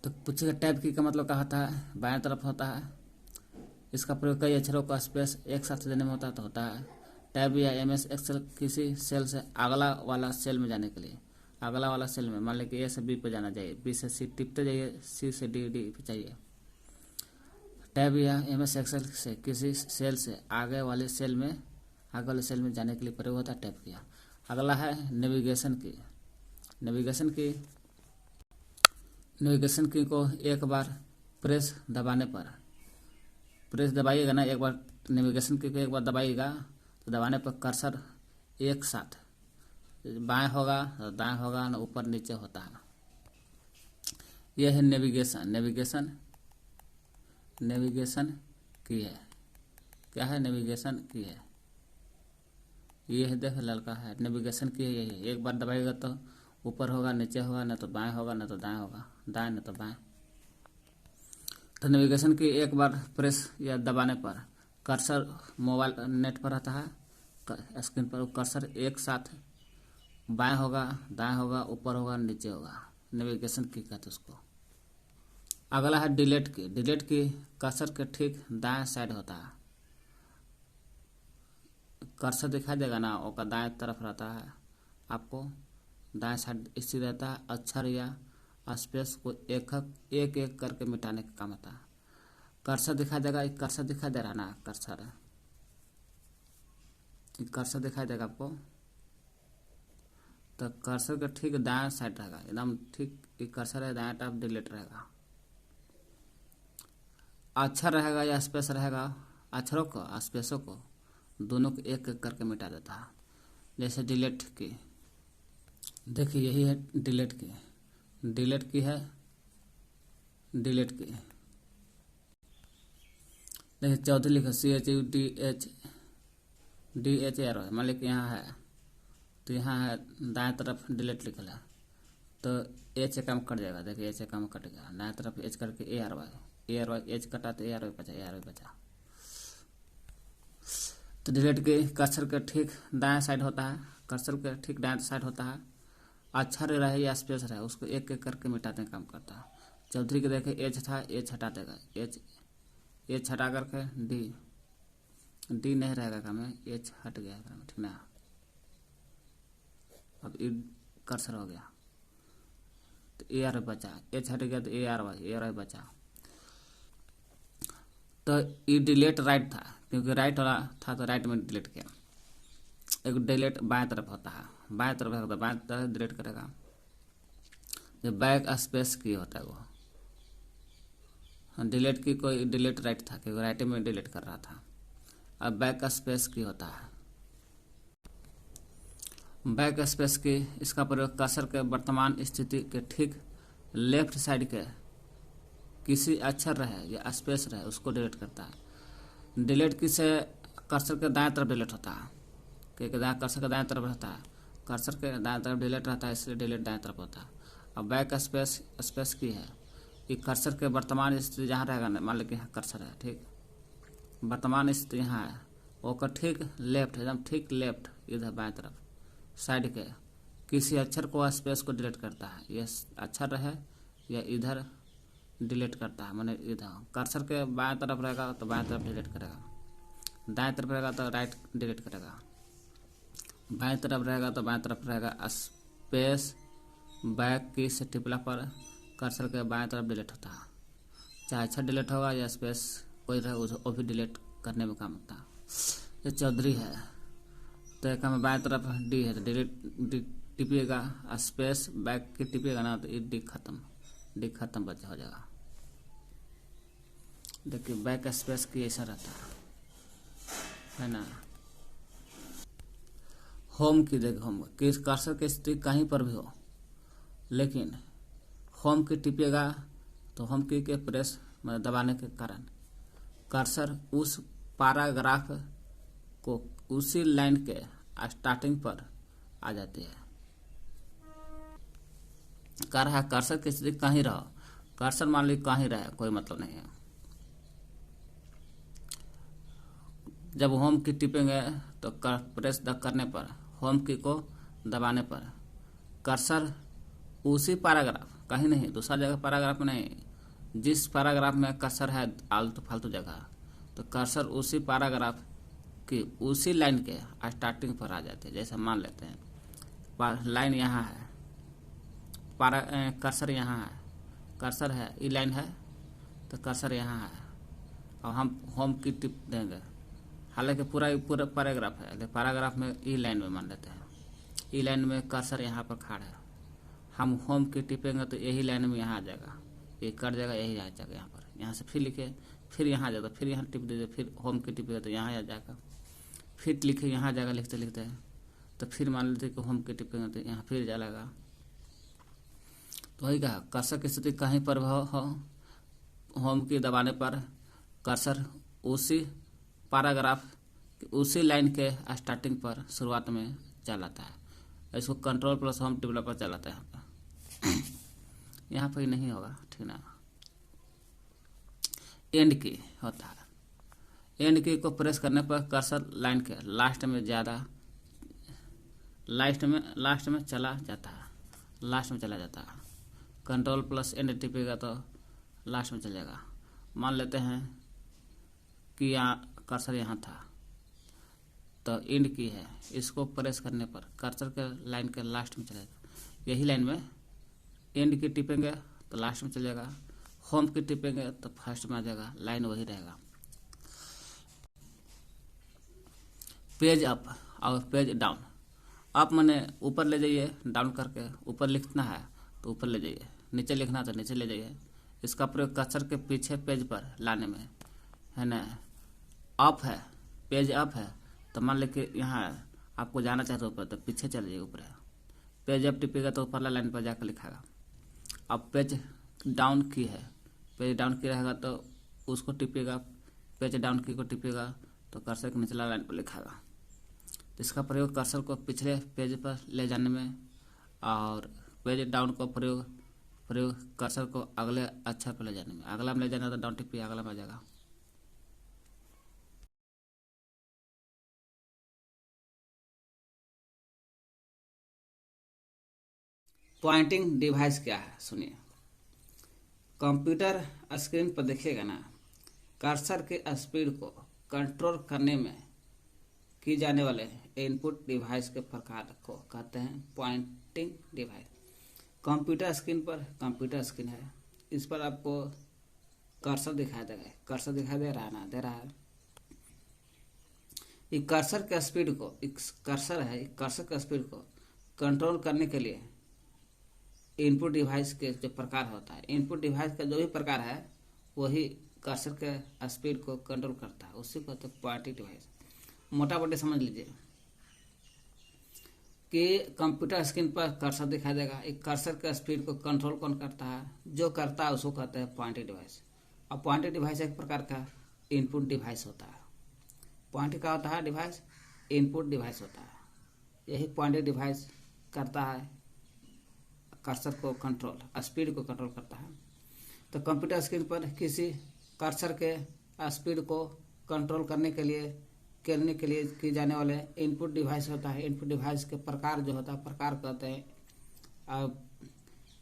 तो पूछेगा टैब की का मतलब क्या होता है, बाएं तरफ होता है। इसका प्रयोग कई अक्षरों का स्पेस एक साथ देने में होता है। टैब या MS एक्सेल किसी सेल से अगला वाला सेल में जाने के लिए, अगला वाला सेल में मान लीजिए कि A से B पे जाना चाहिए, B से C टिपते जाइए, C से D पे चाहिए। टैब या MS एक्सेल से किसी सेल से आगे वाले सेल में जाने के लिए प्रयोग होता है टैब किया। अगला है नेविगेशन की। नेविगेशन की को एक बार प्रेस दबाइएगा ना, एक बार नेविगेशन की को एक बार दबाइएगा तो दबाने पर कर्सर एक साथ बाएं होगा तो दाएं होगा ना, ऊपर नीचे होता है। यह है नेविगेशन की है। क्या है? नेविगेशन की है। ये है, देख लड़का है, नेविगेशन की है। यही एक बार दबाएगा तो ऊपर होगा, नीचे होगा, न तो बाएं होगा, न तो दाएं होगा, दाएं न तो बाएं। तो नेविगेशन की एक बार प्रेस या दबाने पर कर्सर मोबाइल नेट पर रहता है, स्क्रीन पर कर्सर एक साथ बाएं होगा, दाएं होगा, ऊपर होगा, नीचे होगा, नेविगेशन की कहते उसको। अगला है डिलीट की कर्सर के ठीक दाएं साइड होता है। कर्सर दिखाई देगा ना, वो दाएं तरफ रहता है, आपको दाएं साइड स्थित रहता है। अक्षर या स्पेस को एक एक करके मिटाने का काम होता है। कर्सर दिखाई देगा, एक कर्सर दिखाई दे रहा ना, कर्सर दिखाई देगा आपको, तो कर्सर का ठीक दाएं साइड रहेगा, एकदम ठीक एक कर्सर है, दाएं तरफ डिलीट रहेगा। अक्षर रहेगा या स्पेस रहेगा, अक्षरों को स्पेसों को दोनों को एक एक करके मिटा देता है। जैसे डिलीट की, देखिए यही है डिलीट की है, डिलीट की। देखिए चौधरी लिखा CHUDHR, मान लीजिए यहाँ है तो यहाँ है दाएं तरफ डिलीट लिखा है तो H काम कट जाएगा। देखिए H काम कट गया, दाएं तरफ H करके ARY H कटा तो ARY बचा। तो डिलीट के कर्सर के ठीक दाएं साइड होता है, अक्षर रहे या स्पेस रहे उसको एक एक करके मिटाने का काम करता है। चौधरी के देखे एच था, एच हटा देगा, एच हटा करके डी नहीं रहेगा काम में, एच हट गया काम, ठीक ना। अब ई कर्सर हो गया तो AR बचा, एच हट गया तो ARY बचा। तो ई डिलीट राइट था, क्योंकि राइट वाला था तो राइट में डिलीट किया। एक डिलीट बाएं तरफ होता है, बाएं तरफ डिलीट करेगा। जो बैक स्पेस की होता है वो डिलीट की, कोई डिलीट राइट था क्योंकि राइट में डिलीट कर रहा था। अब बैक स्पेस की होता है, बैक स्पेस की इसका प्रयोग कर्सर के वर्तमान स्थिति के ठीक लेफ्ट साइड के किसी अक्षर रहे या स्पेस रहे उसको डिलीट करता है। डिलीट की से कर्सर के दाएं तरफ डिलीट होता है, क्योंकि कर्सर के दाएं तरफ रहता है, कर्सर के दाएं तरफ डिलीट रहता है, इसलिए डिलीट दाएं तरफ होता है। अब बैक स्पेस की है कि कर्सर के वर्तमान स्थिति जहाँ रहेगा ना, मान लो कि यहाँ कर्सर है, ठीक, वर्तमान स्थिति यहाँ है, वो का ठीक लेफ्ट, एकदम ठीक लेफ्ट इधर बाएं तरफ साइड के किसी अक्षर को स्पेस को डिलीट करता है। यह अक्षर रहे या इधर डिलीट करता है, माने इधर कर्सर के बाएं तरफ रहेगा तो बाएं तरफ डिलीट करेगा, दाएं तरफ रहेगा तो राइट डिलीट करेगा, बाएं तरफ रहेगा तो बाएं तरफ रहेगा। स्पेस बैक की से टिपला पर कर्सर के बाएं तरफ डिलीट होता है, चाहे अक्षर डिलीट होगा या स्पेस कोई रहे वो भी डिलीट करने में काम होता है। ये चौधरी है तो एक में बाएं तरफ डी है तो डिलीट टिपिएगा, स्पेस बैक की टिपिएगा ना तो ये डी खत्म बचा हो जाएगा। देखिए बैक स्पेस की ऐसा रहता है ना। होम की, देखिए होम की कर्सर की स्थिति कहीं पर भी हो, लेकिन होम की टिपिएगा तो होम की के प्रेस दबाने के कारण कर्सर उस पैराग्राफ को उसी लाइन के स्टार्टिंग पर आ जाती है। कर रहा कर्सर की स्थिति कहीं रहो, कर्सर मान ली कहीं रहे कोई मतलब नहीं है, जब होम की टिपेंगे तो प्रेस करने पर, होम की को दबाने पर कर्सर उसी पैराग्राफ, कहीं नहीं दूसरा जगह पैराग्राफ में नहीं, जिस पैराग्राफ में कर्सर है आलतू फालतू जगह, तो कर्सर उसी पैराग्राफ की उसी लाइन के स्टार्टिंग पर आ जाते हैं। जैसे मान लेते हैं लाइन यहाँ है, कर्सर यहाँ है, कर्सर है, ई लाइन है तो कर्सर यहाँ है और हम होम की टिप देंगे। हालांकि पूरा पैराग्राफ है, लेकिन पैराग्राफ में ई लाइन में मान लेते हैं, ई लाइन में कर्सर यहाँ पर खड़ा है, हम होम की टिपेंगे तो यही लाइन में यहाँ आ जाएगा, ये कट जाएगा, यही आ जाएगा यहाँ पर। यहाँ से फिर लिखे, फिर यहाँ आ जाएगा, फिर यहाँ टिप दीजिए, फिर होम की टिपेगा तो यहाँ आ जाएगा, फिर लिखे यहाँ आ जाएगा, लिखते लिखते तो फिर मान लेते कि होम की टिपेंगे तो यहाँ फिर जाएगा। तो वही कहा, कर्सर की स्थिति कहीं पर हो, होम की दबाने पर कर्सर उसी पैराग्राफ उसी लाइन के स्टार्टिंग पर शुरुआत में चलाता है। इसको कंट्रोल प्लस होम डेवलपर चलाता है। यहाँ पर नहीं होगा, ठीक ना। एंड की होता है, एंड की को प्रेस करने पर कर्सर लाइन के लास्ट में चला जाता है, लास्ट में चला जाता है। कंट्रोल प्लस एंड टिपेगा तो लास्ट में चलेगा। मान लेते हैं कि यहाँ कर्सर यहाँ था तो एंड की है, इसको प्रेस करने पर कर्सर के लाइन के लास्ट में चलेगा। यही लाइन में एंड की टिपेंगे तो लास्ट में चलेगा, होम की टिपेंगे तो फर्स्ट में आ जाएगा, लाइन वही रहेगा। पेज अप और पेज डाउन, अप मैंने ऊपर ले जाइए, डाउन करके ऊपर लिखना है तो ऊपर ले जाइए, नीचे लिखना तो नीचे ले जाइए। इसका प्रयोग कर्सर के पीछे पेज पर लाने में है ना। अप है, पेज अप है तो मान लीजिए यहाँ आपको जाना चाहते ऊपर तो पीछे चले जाइए, ऊपर है। पेज अप टिपेगा तो ऊपर लाइन पर जाकर लिखागा। अब पेज डाउन की है, पेज डाउन की रहेगा तो उसको टिपेगा, पेज डाउन की को टिपेगा तो कर्सर के निचला लाइन पर लिखागा। इसका प्रयोग कर्सर को पिछले पेज पर ले जाने में और पेज डाउन को प्रयोग कर्सर को अगले अक्षर पर ले जाने में। अगला में ले जाना तो डाउन टिपिए, अगला में आ जाएगा। पॉइंटिंग डिवाइस क्या है सुनिए। कंप्यूटर स्क्रीन पर देखिएगा ना, कर्सर के स्पीड को कंट्रोल करने में की जाने वाले इनपुट डिवाइस के प्रकार को कहते हैं पॉइंटिंग डिवाइस। कंप्यूटर स्क्रीन पर, कंप्यूटर स्क्रीन है, इस पर आपको कर्सर दिखाई देगा, कर्सर दिखाई दे रहा है ना, दे रहा है। ये कर्सर के स्पीड को, कर्सर है, कर्सर के स्पीड को कंट्रोल करने के लिए इनपुट डिवाइस के जो प्रकार होता है, इनपुट डिवाइस का जो भी प्रकार है वही कर्सर के स्पीड को कंट्रोल करता है, उसी को कहते हैं पॉइंटिंग डिवाइस। मोटा मोटी समझ लीजिए कि कंप्यूटर स्क्रीन पर कर्सर दिखाई देगा, एक कर्सर के स्पीड को कंट्रोल कौन करता है, जो करता है उसको कहते हैं पॉइंटिंग डिवाइस। और पॉइंटिंग डिवाइस एक प्रकार का इनपुट डिवाइस होता है। पॉइंटिंग का होता है डिवाइस, इनपुट डिवाइस होता है। यही पॉइंटिंग डिवाइस करता है कर्सर को कंट्रोल, स्पीड को कंट्रोल करता है। तो कंप्यूटर स्क्रीन पर किसी कर्सर के स्पीड को कंट्रोल करने के लिए की जाने वाले इनपुट डिवाइस होता है। इनपुट डिवाइस के प्रकार जो होता है, प्रकार कहते हैं।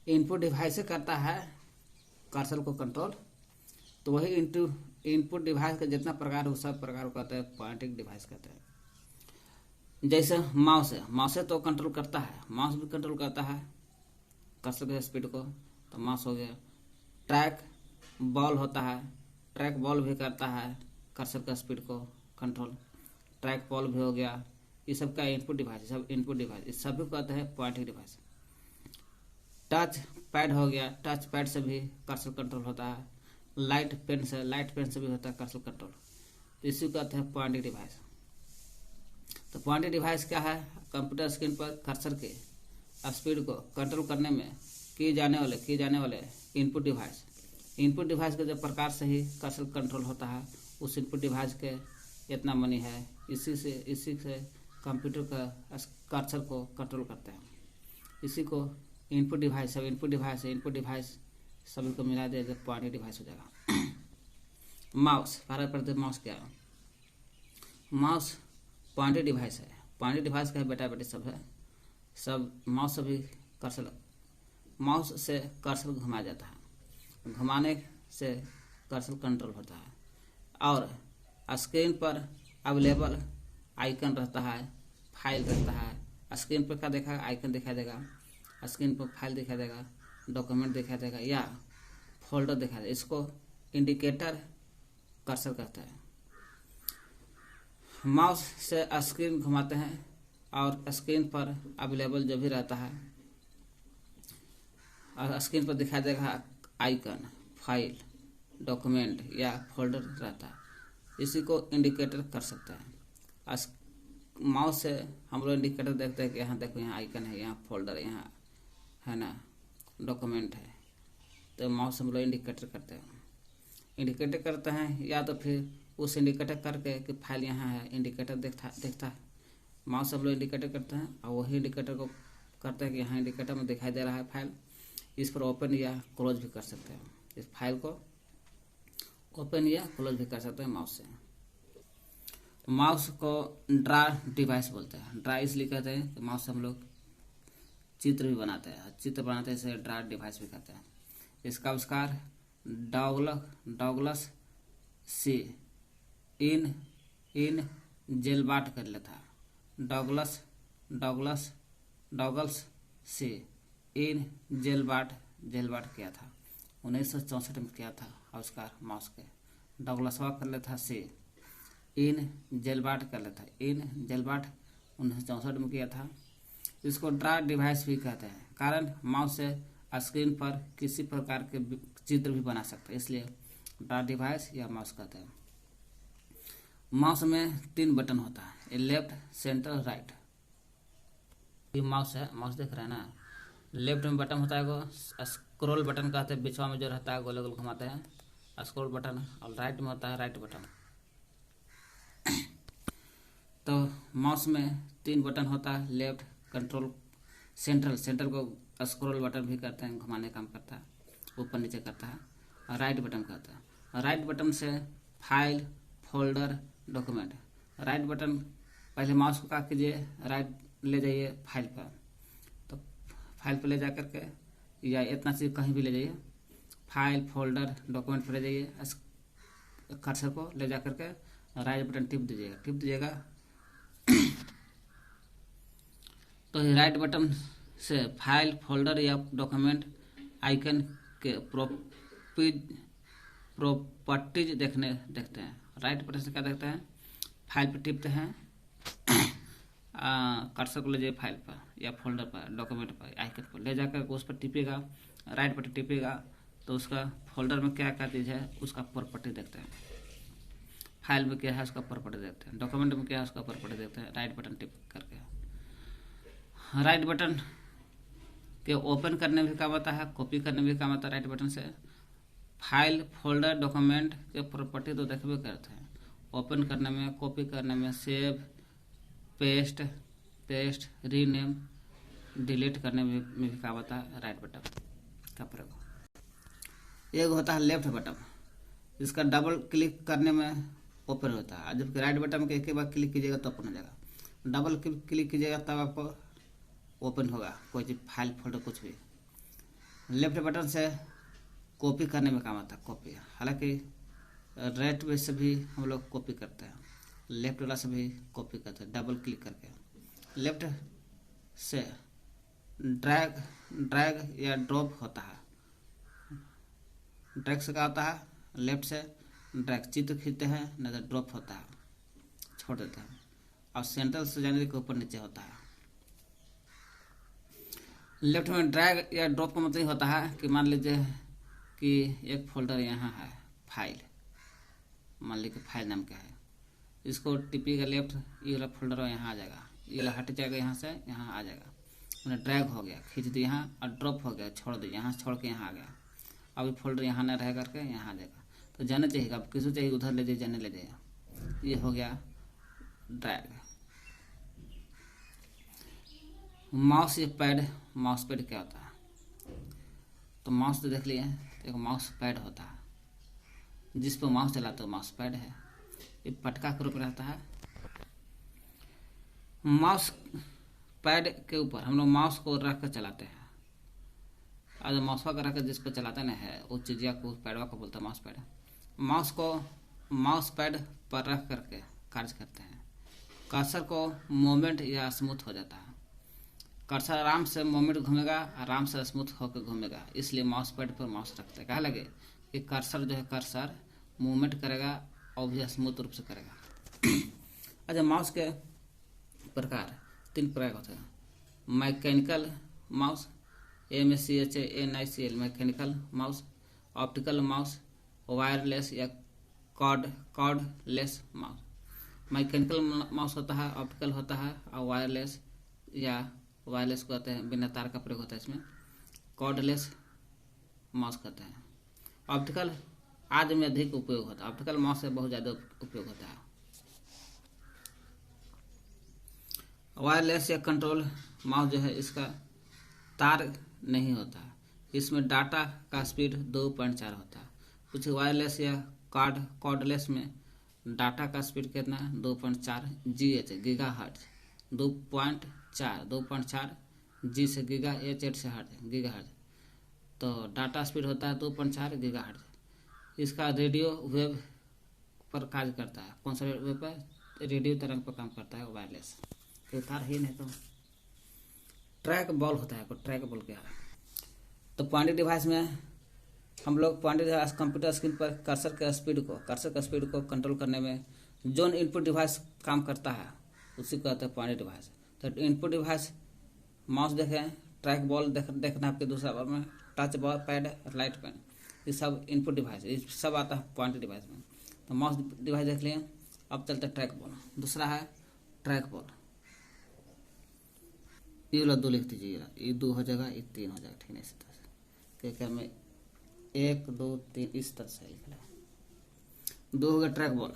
इनपुट डिवाइस से करता है कर्सर को कंट्रोल, तो वही इनपुट डिवाइस का जितना प्रकार है सब प्रकार को कहते हैं पॉइंटिंग डिवाइस कहते हैं। जैसे माउस है, माउस से तो कंट्रोल करता है, माउस भी कंट्रोल करता है कर्सर के स्पीड को, तो माउस हो गया। ट्रैक बॉल होता है, ट्रैक बॉल भी करता है कर्सर का स्पीड को कंट्रोल, ट्रैक बॉल भी हो गया। ये सब का इनपुट डिवाइस, सब इनपुट डिवाइस, इस सभी को कहते हैं पॉइंटिंग डिवाइस। टच पैड हो गया, टच पैड से भी कर्सर कंट्रोल होता है। लाइट पेन से भी होता है कर्सर कंट्रोल, तो इसी को कहते हैं पॉइंटिंग डिवाइस। तो पॉइंटिंग डिवाइस क्या है, कंप्यूटर स्क्रीन पर कर्सर के स्पीड को कंट्रोल करने में किए जाने वाले इनपुट डिवाइस। इनपुट डिवाइस के जो प्रकार से ही कर्सर कंट्रोल होता है, उस इनपुट डिवाइस के इतना मनी है, इसी से कंप्यूटर का कर्सर को कंट्रोल करते हैं। इसी को इनपुट डिवाइस, सब इनपुट डिवाइस सभी को मिला दिया तो पॉइंटिंग डिवाइस हो जाएगा। माउस, भारत प्रति माउस क्या है, माउस पॉइंटेड डिवाइस है। पॉइंटेड डिवाइस का है बेटा बेटे सब है, सब माउस से भी कर्सर, माउस से कर्सर घुमाया जाता है, घुमाने से कर्सर कंट्रोल होता है और स्क्रीन पर अवेलेबल आइकन रहता है, फाइल रहता है। स्क्रीन पर क्या देखा, आइकन दिखाई देगा, स्क्रीन पर फाइल दिखाई देगा, डॉक्यूमेंट दिखाई देगा या फोल्डर दिखाई देगा। इसको इंडिकेटर कर्सर कहते हैं। माउस से स्क्रीन घुमाते हैं और स्क्रीन पर अवेलेबल जो भी रहता है और स्क्रीन पर दिखाई देगा आइकन, फाइल, डॉक्यूमेंट या फोल्डर रहता है, इसी को इंडिकेटर कर सकते हैं। माउस से हम लोग इंडिकेटर देखते हैं कि यहाँ देखो, यहाँ आइकन है, यहाँ फोल्डर है, यहाँ है ना डॉक्यूमेंट है, तो माउस से हम लोग इंडिकेटर करते हैं। इंडिकेटर करते हैं या तो फिर उस इंडिकेटर करके कि फाइल यहाँ है, इंडिकेटर देखता है। माउस से हम लोग इंडिकेटर करते हैं और वही इंडिकेटर को करते हैं कि यहाँ इंडिकेटर में दिखाई दे रहा है फाइल, इस पर ओपन या क्लोज भी कर सकते हैं। इस फाइल को ओपन या क्लोज भी कर सकते हैं माउस से। माउस को ड्रा डिवाइस बोलते हैं। ड्रा इसलिए कहते हैं कि माउस से हम लोग चित्र भी बनाते हैं, चित्र बनाते हैं, इसे ड्रा डिवाइस भी कहते हैं। इसका आविष्कार डॉगलस सी इन जेलबार्ट कर लेता है। डॉगलस सी इन जेलबार्ट किया था, 1964 में किया था आविष्कार माउस के। डॉगलसवा कर लेता सी, इन जेलबार्ट कर लेता, इन जेलबार्ट 1964 में किया था। इसको ड्रा डिवाइस भी कहते हैं, कारण माउस से स्क्रीन पर किसी प्रकार के चित्र भी बना सकते हैं, इसलिए ड्रा डिवाइस या माउस कहते हैं। माउस में 3 बटन होता है, लेफ्ट, सेंटर, राइट। ये माउस है, माउस देख रहे हैं ना, लेफ्ट में बटन होता है वो स्क्रॉल बटन कहते हैं, बीचवा में जो रहता है गोल गोल घुमाते हैं स्क्रॉल बटन, और राइट में होता है राइट बटन। तो माउस में 3 बटन होता है, लेफ्ट, कंट्रोल, सेंट्रल को स्क्रॉल बटन भी करते हैं, घुमाने काम करता है, ऊपर नीचे करता है, और राइट बटन कहता है। राइट बटन से file, folder, document. Right button पहले माउस को क्या कीजिए, राइट ले जाइए फाइल पर, तो फाइल पर ले जा करके या इतना चीज कहीं भी ले जाइए, फाइल, फोल्डर, डॉक्यूमेंट पर ले जाइए, कर्सर को ले जा करके राइट बटन टिप दीजिएगा। तो राइट बटन से फाइल, फोल्डर या डॉक्यूमेंट आइकन के प्रॉपर्टीज देखते हैं। राइट बटन से क्या देखते हैं, फाइल पर टिपते हैं, कर्सर को ले जाइए फाइल पर या फोल्डर पर, डॉक्यूमेंट पर, आइकन पर ले जाकर उस पर टिपेगा, राइट बटन टिपेगा तो उसका फोल्डर में क्या क्या चीज़ है उसका प्रॉपर्टी देखते हैं, फाइल में क्या है उसका प्रॉपर्टी देखते हैं, डॉक्यूमेंट में क्या है उसका प्रॉपर्टी देखते हैं, राइट बटन टिप करके। राइट बटन के ओपन करने में भी काम आता है, कॉपी करने में भी काम आता है। राइट बटन से फाइल, फोल्डर, डॉक्यूमेंट के प्रॉपर्टी तो देखबे करते हैं, ओपन करने में, कॉपी करने में, सेव, पेस्ट, रीनेम, डिलीट करने में भी काम आता है राइट बटन का प्रयोग। एक होता है लेफ्ट बटन, इसका डबल क्लिक करने में ओपन होता है, जबकि राइट बटन के एक बार क्लिक कीजिएगा तो ओपन हो जाएगा। डबल क्लिक कीजिएगा तब आपको ओपन होगा कोई चीज, फाइल, फोल्डर, कुछ भी। लेफ्ट बटन से कॉपी करने में काम आता है, कॉपी। हालांकि राइट में से भी हम लोग कॉपी करते हैं, लेफ्ट वाला से भी कॉपी करते हैं डबल क्लिक करके। लेफ्ट से ड्रैग या ड्रॉप होता है। ड्रैग से क्या होता है, लेफ्ट से ड्रैग चित्र खींचते हैं, नहीं तो ड्रॉप होता है, छोड़ देते हैं। और सेंट्रल से जाने के ऊपर नीचे होता है। लेफ्ट में ड्रैग या ड्रॉप का मतलब होता है कि मान लीजिए कि एक फोल्डर यहाँ है, फाइल, मान लीजिए फाइल नाम क्या है, इसको टिपिएगा लेफ्ट, ये वाला फोल्डर यहाँ आ जाएगा, ये वाला हट जाएगा, यहाँ से यहाँ आ जाएगा। उन्हें ड्रैग हो गया, खींच दिया यहाँ, और ड्रॉप हो गया, छोड़ दिया, यहाँ छोड़ के यहाँ आ गया। अब ये फोल्डर यहाँ न रह करके यहाँ आ जाएगा, तो जाने चाहिए, अब किसी चाहिए उधर ले जाइए, जाने ले जाइए, ये हो गया ड्रैग। माउस या पैड, माउस पैड क्या होता है, तो माउस तो देख लिए, एक माउस पैड होता है जिस पर माउस चलाते हो, माउस पैड है। ये पटका के रूप में रहता है, माउस पैड के ऊपर हम लोग माउस को रख कर चलाते हैं। और जो माउस का रख कर जिस पर चलाते ना है वो चीज़िया को पैडवा को बोलते हैं माउस पैड। माउस को माउस पैड पर रख करके कार्य करते हैं। कर्सर को मूवमेंट या स्मूथ हो जाता है। कर्सर आराम से मूवमेंट घूमेगा, आराम से स्मूथ होकर घूमेगा, इसलिए माउस पैड पर माउस रखते हैं। कहा लगे कि कर्सर जो है कर्सर मूवमेंट करेगा और भी स्मूथ रूप से करेगा। अच्छा, माउस के प्रकार 3 प्रकार होते हैं। Mechanical mouse, MACHANICL mechanical mouse, optical mouse, wireless या कॉर्डलेस माउस। मैकेनिकल माउस होता है, ऑप्टिकल होता है और वायरलेस को कहते हैं, बिना तार का प्रयोग होता है इसमें। कॉर्डलेस माउस कहते हैं। ऑप्टिकल आज में अधिक उपयोग होता है, ऑप्टिकल माउस से बहुत ज़्यादा उपयोग होता है। वायरलेस या कंट्रोल माउस जो है इसका तार नहीं होता, इसमें डाटा का स्पीड 2.4 होता है। कुछ वायरलेस या कॉर्डलेस में डाटा का स्पीड कितना है 2.4 GH गीगाहर्ट्ज, 2.4 G से गीगा, H से गीगाहर्ट्ज, तो डाटा स्पीड होता है 2.4 गीगाहर्ट्ज। इसका रेडियो वेव पर कार्य करता है। कौन सा वेव पर? रेडियो तरंग पर काम करता है वायरलेस। तो तार ही नहीं तो ट्रैक बॉल होता है। ट्रैक बॉल क्या है? तो पॉइंटिंग डिवाइस में हम लोग पॉइंटिंग डिवाइस कंप्यूटर स्क्रीन पर कर्सर का स्पीड को कंट्रोल करने में जो इनपुट डिवाइस काम करता है उसी को कहते हैं पॉइंटिंग डिवाइस। तो इनपुट डिवाइस माउस देखें, ट्रैक बॉल देखना आपके दूसरा बार में, touch ball, pad, light pen, ये सब इनपुट डिवाइस, ये सब आता है पॉइंटिंग डिवाइस में। तो माउस डिवाइस देख लिए। अब चलते हैं ट्रैक बॉल। दूसरा है ट्रैक बॉल। ये वाला 2 लिख दीजिएगा, ये 2 हो जाएगा, ये 3 हो जाएगा, ठीक है। इसी तरह से क्या में 1 2 3 इस तरह से लिखना है। 2 हो गया track ball.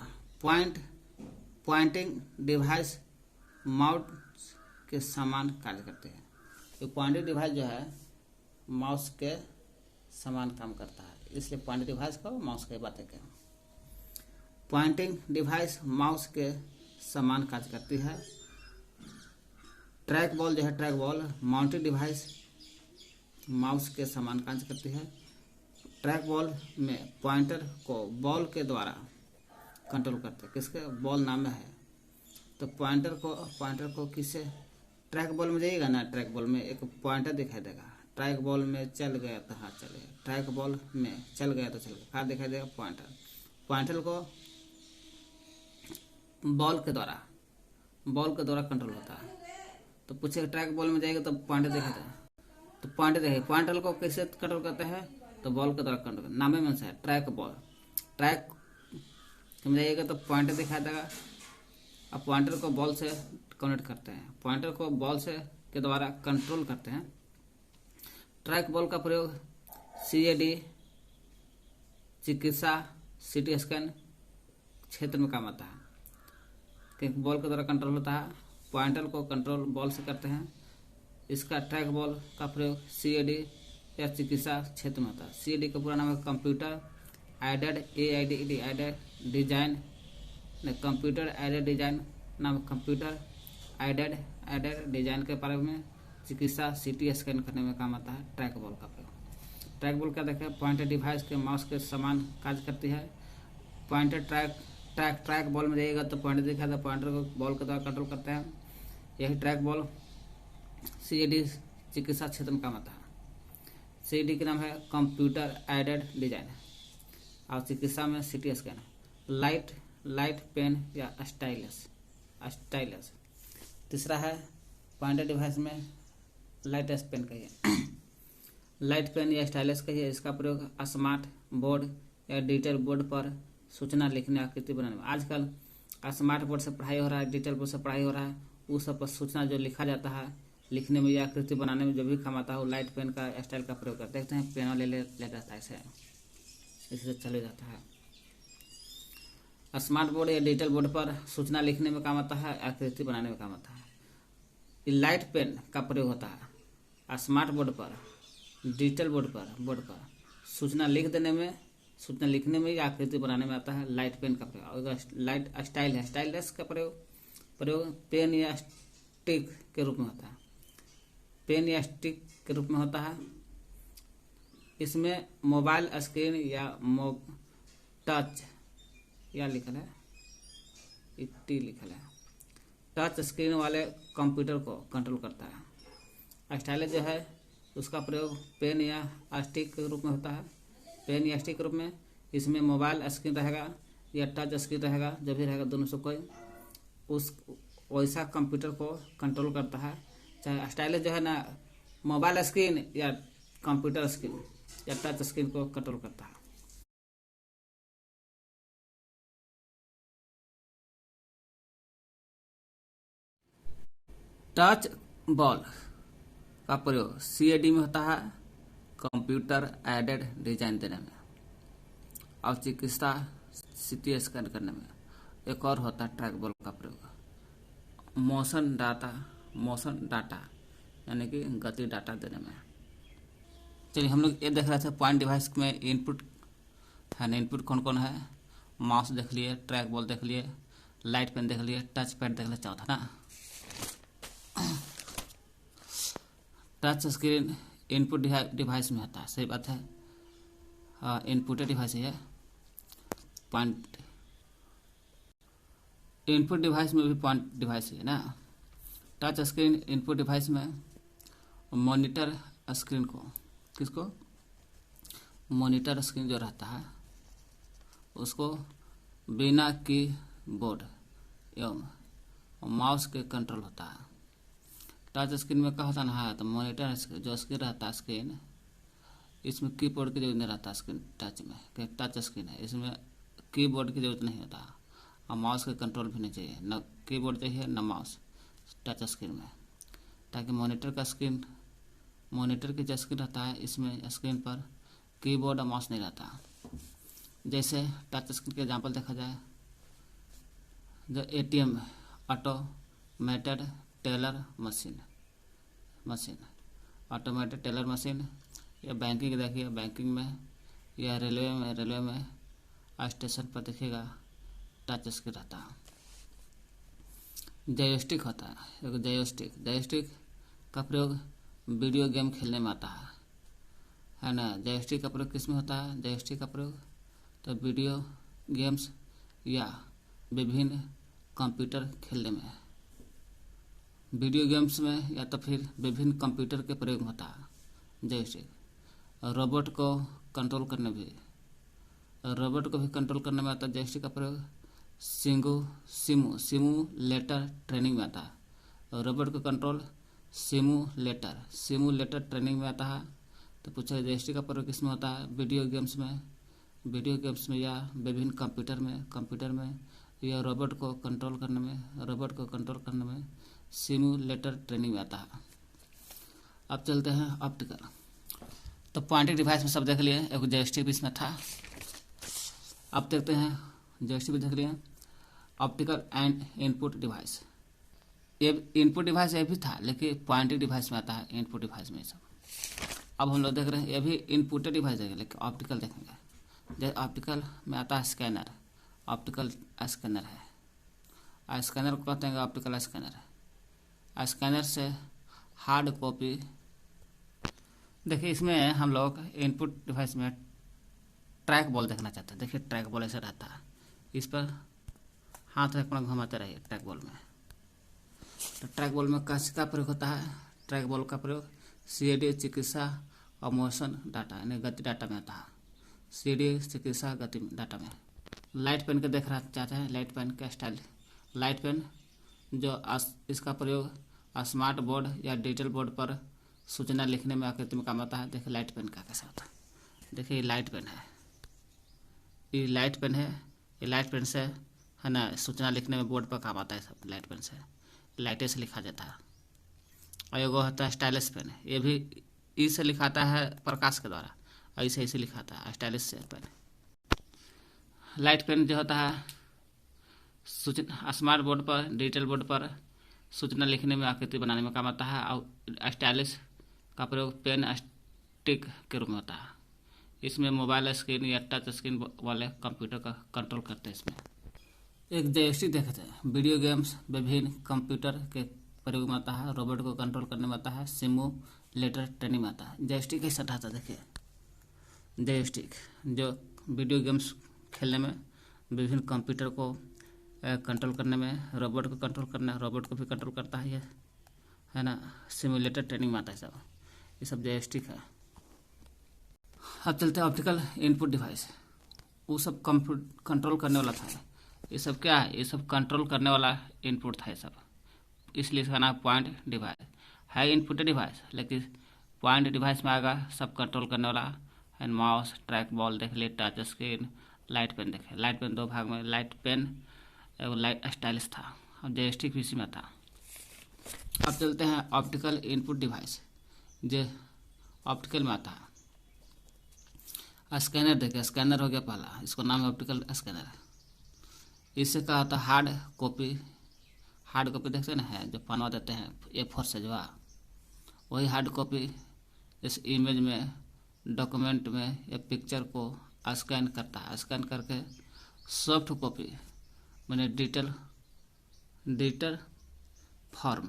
Pointing device mouse के समान कार्य करते हैं। ये पॉइंटिंग डिवाइस जो है माउस के समान काम करता है, इसलिए पॉइंटिंग डिवाइस को माउस की बातें करें। पॉइंटिंग डिवाइस माउस के समान कार्य करती है। ट्रैक बॉल जो है track ball mounted device mouse के समान कार्य करती है। ट्रैक बॉल में पॉइंटर को बॉल के द्वारा कंट्रोल करते हैं। किसके? बॉल नाम में है तो पॉइंटर को किसे? ट्रैक बॉल में जाइएगा ना, ट्रैक बॉल में एक पॉइंटर दिखाई देगा। ट्रैक बॉल में चल गया तो हाँ चलेगा, ट्रैक बॉल में चल गया तो चलेगा, हाँ दिखाई देगा पॉइंटर को बॉल के द्वारा कंट्रोल होता है। तो पूछे ट्रैक बॉल में जाएगा तो पॉइंटर दिखाता है, तो पॉइंटर को कैसे कंट्रोल करते हैं? तो बॉल के द्वारा कंट्रोल, नाम में से है ट्रैक बॉल। ट्रैक में जाइएगा तो पॉइंटर दिखा देगा। अब पॉइंटर को बॉल से कनेक्ट करते हैं, पॉइंटर को बॉल से के द्वारा कंट्रोल करते हैं। ट्रैक बॉल का प्रयोग CAD, चिकित्सा, CT स्कैन क्षेत्र में काम आता है, क्योंकि बॉल के द्वारा कंट्रोल होता है। पॉइंटर को कंट्रोल बॉल से करते हैं। इसका ट्रैक बॉल का प्रयोग CAD या चिकित्सा क्षेत्र में होता है। CAD का पूरा नाम है computer aided design, computer aided design नाम कंप्यूटर एडेड डिजाइन के बारे में। चिकित्सा CT स्कैन करने में काम आता है ट्रैक बॉल का प्रयोग। ट्रैक बॉल क्या देखें? पॉइंटर डिवाइस के माउस के समान कार्य करती है। पॉइंटर ट्रैक बॉल में जाइएगा तो पॉइंटर दिखा था, पॉइंटर को बॉल के द्वारा कंट्रोल करते हैं। यही ट्रैक बॉल CAD चिकित्सा क्षेत्र में काम आता है। CAD के नाम है कंप्यूटर एडेड डिजाइन और चिकित्सा में CT स्कैन। लाइट पेन या स्टाइलस। तीसरा है पॉइंटर डिवाइस में लाइट पेन कहिए लाइट पेन या स्टाइलस कहिए। इसका प्रयोग स्मार्ट बोर्ड या डिजिटल बोर्ड पर सूचना लिखने, आकृति बनाने में। आजकल स्मार्ट बोर्ड से पढ़ाई हो रहा है, डिजिटल बोर्ड से पढ़ाई हो रहा है, उस सब पर सूचना जो लिखा जाता है लिखने में या आकृति बनाने में जो भी काम आता है वो लाइट पेन का स्टाइल का प्रयोग करते देखते हैं। पेन ले जाता है, इससे चले जाता है। स्मार्ट बोर्ड या डिजिटल बोर्ड पर सूचना लिखने में काम आता है, आकृति बनाने में काम आता है। लाइट पेन का प्रयोग होता है स्मार्ट बोर्ड पर, डिजिटल बोर्ड पर सूचना लिखने में या आकृति बनाने में आता है लाइट पेन का प्रयोग। लाइट स्टाइलस का प्रयोग पेन या स्टिक के रूप में होता है, पेन या स्टिक के रूप में होता है। इसमें मोबाइल स्क्रीन या टच या लिखल है, टी लिखल है, टच स्क्रीन वाले कंप्यूटर को कंट्रोल करता है। स्टाइलस जो है उसका प्रयोग पेन या स्टिक के रूप में होता है, पेन या स्टिक के रूप में। इसमें मोबाइल स्क्रीन रहेगा या टच स्क्रीन रहेगा, जो भी रहेगा दोनों से कोई उस वैसा कंप्यूटर को कंट्रोल करता है। चाहे स्टाइलस जो है ना मोबाइल स्क्रीन या कंप्यूटर स्क्रीन या टच स्क्रीन को कंट्रोल करता है। टच बॉल का प्रयोग CAD में होता है, कंप्यूटर एडेड डिजाइन देने में और चिकित्सा CT स्कैन करने में। एक और होता है ट्रैक बॉल का प्रयोग मोशन डाटा यानी कि गति डाटा देने में। चलिए हम लोग ये देख रहे थे पॉइंट डिवाइस में इनपुट है ना, इनपुट कौन कौन है, माउस देख लिए, ट्रैक बॉल देख लिए, लाइट पेन देख लिए, टच पैड देख लिए, चौथा ना टच स्क्रीन इनपुट डिवाइस में आता है। सही बात है, हाँ इनपुट डिवाइस ही है। पॉइंट इनपुट डिवाइस में भी पॉइंट डिवाइस है ना। टच स्क्रीन इनपुट डिवाइस में मॉनिटर स्क्रीन को, किसको, मॉनिटर स्क्रीन जो रहता है उसको बिना कीबोर्ड एवं माउस के कंट्रोल होता है। टच स्क्रीन में क्या होता है ना, तो मॉनिटर जो स्क्रीन रहता है स्क्रीन, इसमें कीबोर्ड की जरूरत नहीं रहता स्क्रीन टच में, कि टच स्क्रीन है इसमें कीबोर्ड की जरूरत नहीं होता और माउस के कंट्रोल भी नहीं चाहिए, न कीबोर्ड चाहिए न माउस टच स्क्रीन में। ताकि मॉनिटर की जो स्क्रीन रहता है इसमें स्क्रीन पर कीबोर्ड और माउस नहीं रहता। जैसे टच स्क्रीन के एग्जांपल देखा जाए, जो ATM automated teller machine automated teller machine, या बैंकिंग देखिए, बैंकिंग में या रेलवे में स्टेशन पर देखिएगा टच स्क्रीन रहता है। जॉयस्टिक होता है, एक जॉयस्टिक का प्रयोग वीडियो गेम खेलने में आता है ना। जॉयस्टिक का प्रयोग किस में होता है, जॉयस्टिक का प्रयोग तो वीडियो गेम्स या विभिन्न कंप्यूटर खेलने में, वीडियो गेम्स में या तो फिर विभिन्न कंप्यूटर के प्रयोग में होता है जॉयस्टिक। रोबोट को कंट्रोल करने भी, रोबोट को भी कंट्रोल करने में आता है जॉयस्टिक का प्रयोग। सिमुलेटर ट्रेनिंग में आता है, रोबोट को कंट्रोल सिमुलेटर ट्रेनिंग में आता है। तो पूछा जॉयस्टिक का प्रयोग किसमें होता है, वीडियो गेम्स में या विभिन्न कंप्यूटर में या रोबोट को कंट्रोल करने में सिमुलेटर ट्रेनिंग में आता है। अब चलते हैं ऑप्टिकल। तो पॉइंटिंग डिवाइस में सब देख लिए, एक जॉयस्टिक भी इसमें था। अब देखते हैं जॉयस्टिक भी देख लिए, ऑप्टिकल एंड इनपुट डिवाइस। ये इनपुट डिवाइस ये भी था, लेकिन पॉइंटिंग डिवाइस में आता है इनपुट डिवाइस में सब। अब हम लोग देख रहे हैं ये भी इनपुट डिवाइस देखेंगे, लेकिन ऑप्टिकल देखेंगे। जैसे ऑप्टिकल में आता है स्कैनर, ऑप्टिकल स्कैनर है, स्कैनर को कहते हैं ऑप्टिकल स्कैनर। स्कैनर से हार्ड कॉपी, देखिए इसमें हम लोग इनपुट डिवाइस में ट्रैक बॉल देखना चाहते हैं। देखिए ट्रैक बॉल ऐसे रहता है, इस पर हाथ रखना घुमाते रहिए ट्रैक बॉल में। तो ट्रैक बॉल में किसका प्रयोग होता है, ट्रैक बॉल का प्रयोग CAD चिकित्सा और मोशन डाटा यानी गति डाटा में आता है। CAD चिकित्सा गति डाटा में। लाइट पेन के देखना चाहते हैं, लाइट पेन का स्टाइल, लाइट पेन जो इसका प्रयोग स्मार्ट बोर्ड या डिजिटल बोर्ड पर सूचना लिखने में आकृति में काम आता है। देखिए लाइट पेन का कैसा होता है, देखिए लाइट पेन है, ये लाइट पेन है, ये लाइट पेन से है ना सूचना लिखने में बोर्ड पर काम आता है। सब लाइट पेन से, लाइटें से लिखा जाता है। और एगो होता है स्टाइलस पेन, ये भी ई से लिखाता है प्रकाश के द्वारा, ऐसे लिखाता है स्टाइलस से पेन। लाइट पेन जो होता है सूचना स्मार्ट बोर्ड पर डिजिटल बोर्ड पर सूचना लिखने में आकृति बनाने में काम आता है। और स्टाइलिस का प्रयोग पेन स्टिक के रूप में होता है। इसमें मोबाइल स्क्रीन या टच स्क्रीन वाले कंप्यूटर का कंट्रोल करते हैं। इसमें एक जॉयस्टिक देखते हैं, वीडियो गेम्स विभिन्न कंप्यूटर के प्रयोग में आता है, रोबोट को कंट्रोल करने में आता है, सिमुलेटर ट्रेनिंग में आता है। जॉयस्टिक कैसा था देखिए, जॉयस्टिक जो वीडियो गेम्स खेलने में, विभिन्न कंप्यूटर को कंट्रोल करने में, रोबोट को कंट्रोल करना, रोबोट को भी कंट्रोल करता है ये, है ना। सिमुलेटर ट्रेनिंग में आता है सब, ये सब जॉयस्टिक है। अब चलते हैं ऑप्टिकल इनपुट डिवाइस, वो सब कंट्रोल करने वाला था। ये सब क्या है, ये सब कंट्रोल करने वाला इनपुट था ये सब, इसलिए इसका नाम पॉइंट डिवाइस है। इनपुट डिवाइस, लेकिन पॉइंट डिवाइस में आएगा सब कंट्रोल करने वाला। एंड माउस, ट्रैक बॉल देख लिए, टच स्क्रीन, लाइट पेन देखे। लाइट पेन दो भाग में, लाइट पेन एवं लाइट स्टाइलिश था। अब जॉयस्टिक भी इसी में था। अब चलते हैं ऑप्टिकल इनपुट डिवाइस, जो ऑप्टिकल में आता है। स्कैनर देखे, स्कैनर हो गया पहला, इसको नाम है ऑप्टिकल स्कैनर। इससे क्या होता है, हार्ड कॉपी देखते हैं ना, है जो बनवा देते हैं A4 साइजवा, वही हार्ड कॉपी इस इमेज में, डॉक्यूमेंट में या पिक्चर को स्कैन करता है। स्कैन करके सॉफ्ट कॉपी मैंने डिजिटल फॉर्म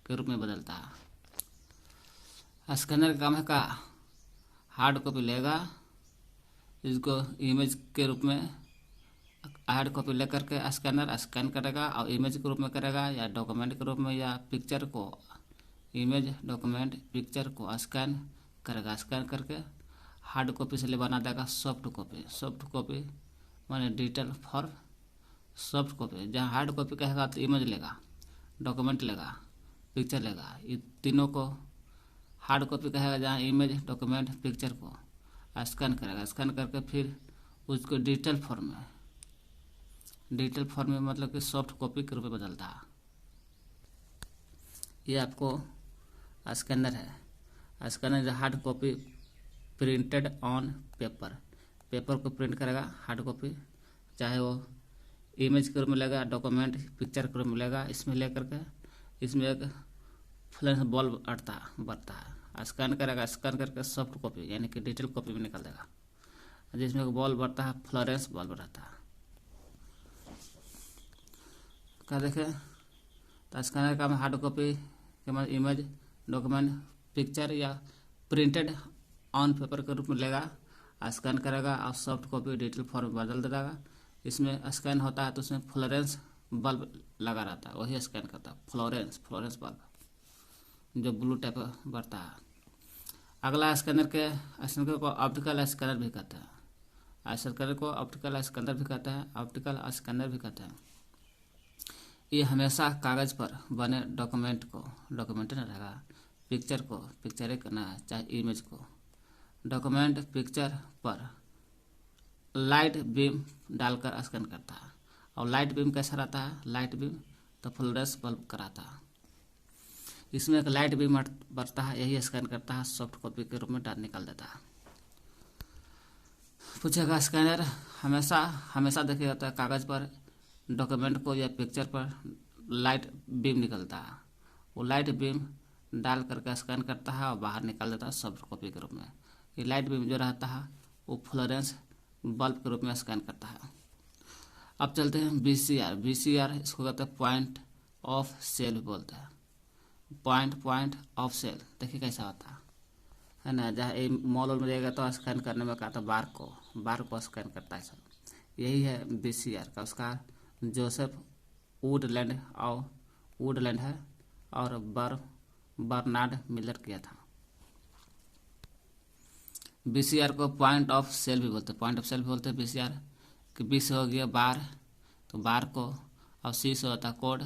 के रूप में बदलता है। स्कैनर का काम है का, हार्ड कॉपी लेगा, इसको इमेज के रूप में हार्ड कॉपी लेकर के स्कैनर स्कैन करेगा और इमेज के रूप में करेगा, या डॉक्यूमेंट के रूप में, या पिक्चर को, इमेज डॉक्यूमेंट पिक्चर को स्कैन करेगा। स्कैन करके हार्ड कॉपी से ले बना देगा सॉफ्ट कॉपी माने डिजिटल फॉर सॉफ्ट कॉपी। जहाँ हार्ड कॉपी कहेगा तो इमेज लेगा, डॉक्यूमेंट लेगा, पिक्चर लेगा, ये तीनों को हार्ड कॉपी कहेगा। जहाँ इमेज डॉक्यूमेंट पिक्चर को स्कैन करेगा, स्कैन करके फिर उसको डिजिटल फॉर्म में मतलब कि सॉफ्ट कॉपी के रूप में बदलता है। ये आपको स्कैनर है। स्कैनर जो hard copy printed on paper को प्रिंट करेगा, हार्ड कॉपी, चाहे वो इमेज के रूप में लेगा, डॉक्यूमेंट पिक्चर के रूप में लेगा। इसमें लेकर के इसमें एक फ्लैश बल्ब बढ़ता है, स्कैन करेगा, स्कैन करके सॉफ्ट कॉपी यानी कि डिजिटल कॉपी में निकल देगा, जिसमें एक बल्ब बढ़ता है, फ्लोरेंस बल्ब रहता है। क्या देखे, तो स्कैनर का हार्ड कॉपी के बाद इमेज डॉक्यूमेंट पिक्चर या प्रिंटेड ऑन पेपर के रूप में लेगा, स्कैन करेगा और सॉफ्ट कॉपी डिजिटल फॉर्म में बदल देगा। इसमें स्कैन होता है तो उसमें फ्लोरेंस बल्ब लगा रहता है, वही स्कैन करता है, फ्लोरेंस बल्ब जो ब्लू टाइप बढ़ता है। अगला स्कैनर को ऑप्टिकल स्कैनर भी कहते हैं। स्कैनर को ऑप्टिकल स्कैनर भी कहते हैं। ये हमेशा कागज पर बने डॉक्यूमेंट न रहेगा, पिक्चर करना है, चाहे इमेज को, डॉक्यूमेंट पिक्चर पर लाइट बीम डालकर स्कैन करता है। और लाइट बीम कैसा रहता है, लाइट बीम तो फ्लोरेंस बल्ब कराता है। इसमें एक लाइट बीम बढ़ता है, यही स्कैन करता है, सॉफ्ट कॉपी के रूप में निकाल देता है। पूछेगा स्कैनर हमेशा देखिए होता है कागज पर डॉक्यूमेंट को या पिक्चर पर लाइट बीम निकलता है, वो लाइट बीम डाल करके स्कैन करता है और बाहर निकाल देता है सॉफ्ट कॉपी के रूप में। ये लाइट बीम जो रहता है वो फ्लोरेंस बल्ब के रूप में स्कैन करता है। अब चलते हैं बीसीआर इसको कहते हैं पॉइंट ऑफ सेल बोलते हैं। पॉइंट ऑफ सेल देखिए कैसा होता है ना, जहाँ मॉल में रहेगा तो स्कैन करने में कहता है बार को स्कैन करता है सब। यही है बीसीआर का। उसका जोसेफ वुडलैंड है और बर्नार्ड मिलर किया था। बीसीआर को पॉइंट ऑफ सेल भी बोलते हैं बीसीआर कि बी से हो गया बार, तो बार को, और सी से होता कोड,